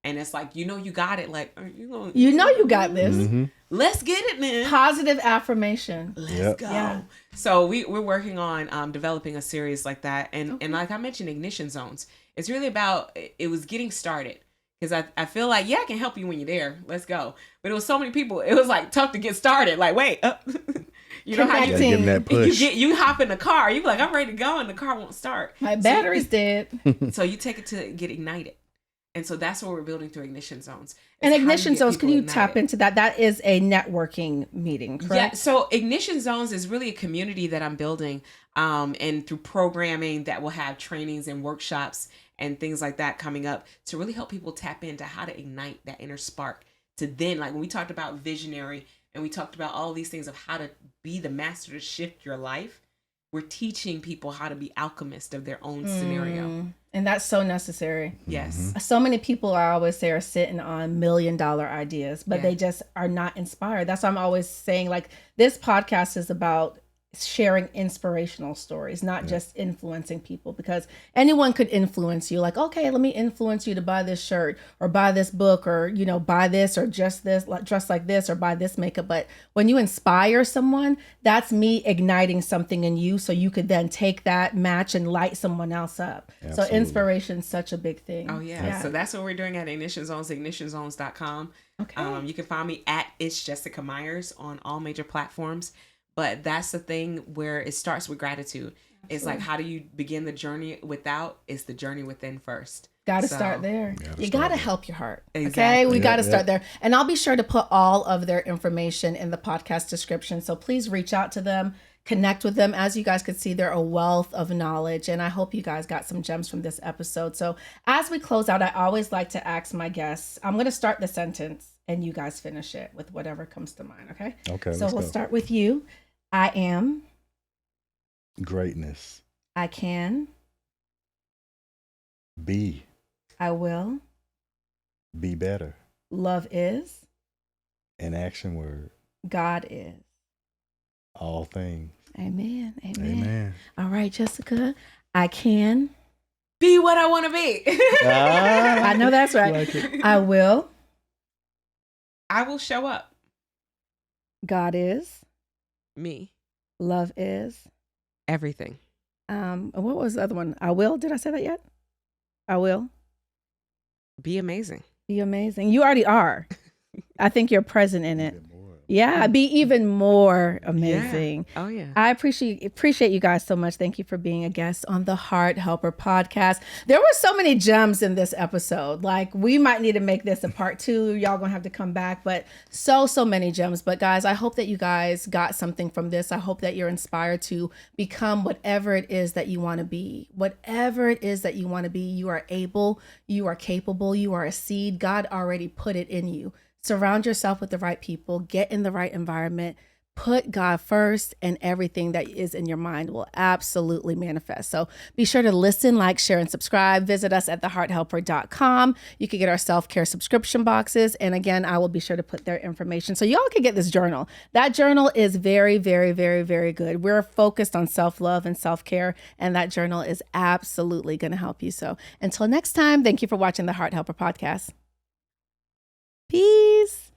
And it's like, you got it. Like, You know you got this. Mm-hmm. Let's get it, man. Positive affirmation. Let's go. Yeah. So we're working on developing a series like that. And like I mentioned, ignition zones. It's really about, it was getting started. Because I feel like, I can help you when you're there. Let's go. But it was so many people. It was like tough to get started. Like, wait. You know how you Connecting. Give 'em that push. you hop in the car. You be like, I'm ready to go. And the car won't start. My battery's dead. So you take it to get ignited. And so that's what we're building through ignition zones. And It's how ignition get zones, can people you tap ignited. into that? That is a networking meeting, correct? Yeah, so Ignition Zones is really a community that I'm building, and through programming that will have trainings and workshops and things like that coming up to really help people tap into how to ignite that inner spark to then, like when we talked about visionary and we talked about all these things of how to be the master to shift your life, we're teaching people how to be alchemists of their own scenario. And that's so necessary. Yes. So many people, I always say, are sitting on $1 million ideas, but they just are not inspired. That's why I'm always saying, like, this podcast is about sharing inspirational stories, not just influencing people, because anyone could influence you. Like, okay, let me influence you to buy this shirt or buy this book or, buy this or just this, dress like this or buy this makeup. But when you inspire someone, that's me igniting something in you. So you could then take that match and light someone else up. Absolutely. So inspiration is such a big thing. Oh, yeah. So that's what we're doing at Ignition Zones, ignitionzones.com. Okay. You can find me at It's Jessica Meyers on all major platforms. But that's the thing where it starts with gratitude. Absolutely. It's like, how do you begin the journey without? It's the journey within first. Got to start there. You got to help your heart. Exactly. Okay. We got to start there. And I'll be sure to put all of their information in the podcast description. So please reach out to them, connect with them. As you guys could see, they're a wealth of knowledge. And I hope you guys got some gems from this episode. So as we close out, I always like to ask my guests, I'm going to start the sentence and you guys finish it with whatever comes to mind. Okay. Okay. So we'll start with you. I am greatness. I can. Be I will. better. Love is. An action word. God is. All things. Amen. Amen. All right, Jessica. I can. Be what I want to be. I know that's right. Like it. I will. I will show up. God is. Me. Love is. Everything. What was the other one? I will. Did I say that yet? I will. Be amazing. Be amazing. You already are. I think you're present in it. Yeah, be even more amazing. Yeah. Oh, yeah. I appreciate you guys so much. Thank you for being a guest on the Heart Helper podcast. There were so many gems in this episode. Like, we might need to make this a part 2. Y'all gonna have to come back, but so many gems. But guys, I hope that you guys got something from this. I hope that you're inspired to become whatever it is that you want to be. Whatever it is that you want to be, you are able, you are capable, you are a seed. God already put it in you. Surround yourself with the right people, get in the right environment, put God first, and everything that is in your mind will absolutely manifest. So be sure to listen, like, share, and subscribe. Visit us at thehearthelper.com. You can get our self-care subscription boxes. And again, I will be sure to put their information so y'all can get this journal. That journal is very, very, very, very good. We're focused on self-love and self-care, and that journal is absolutely going to help you. So until next time, thank you for watching the Heart Helper podcast. Peace.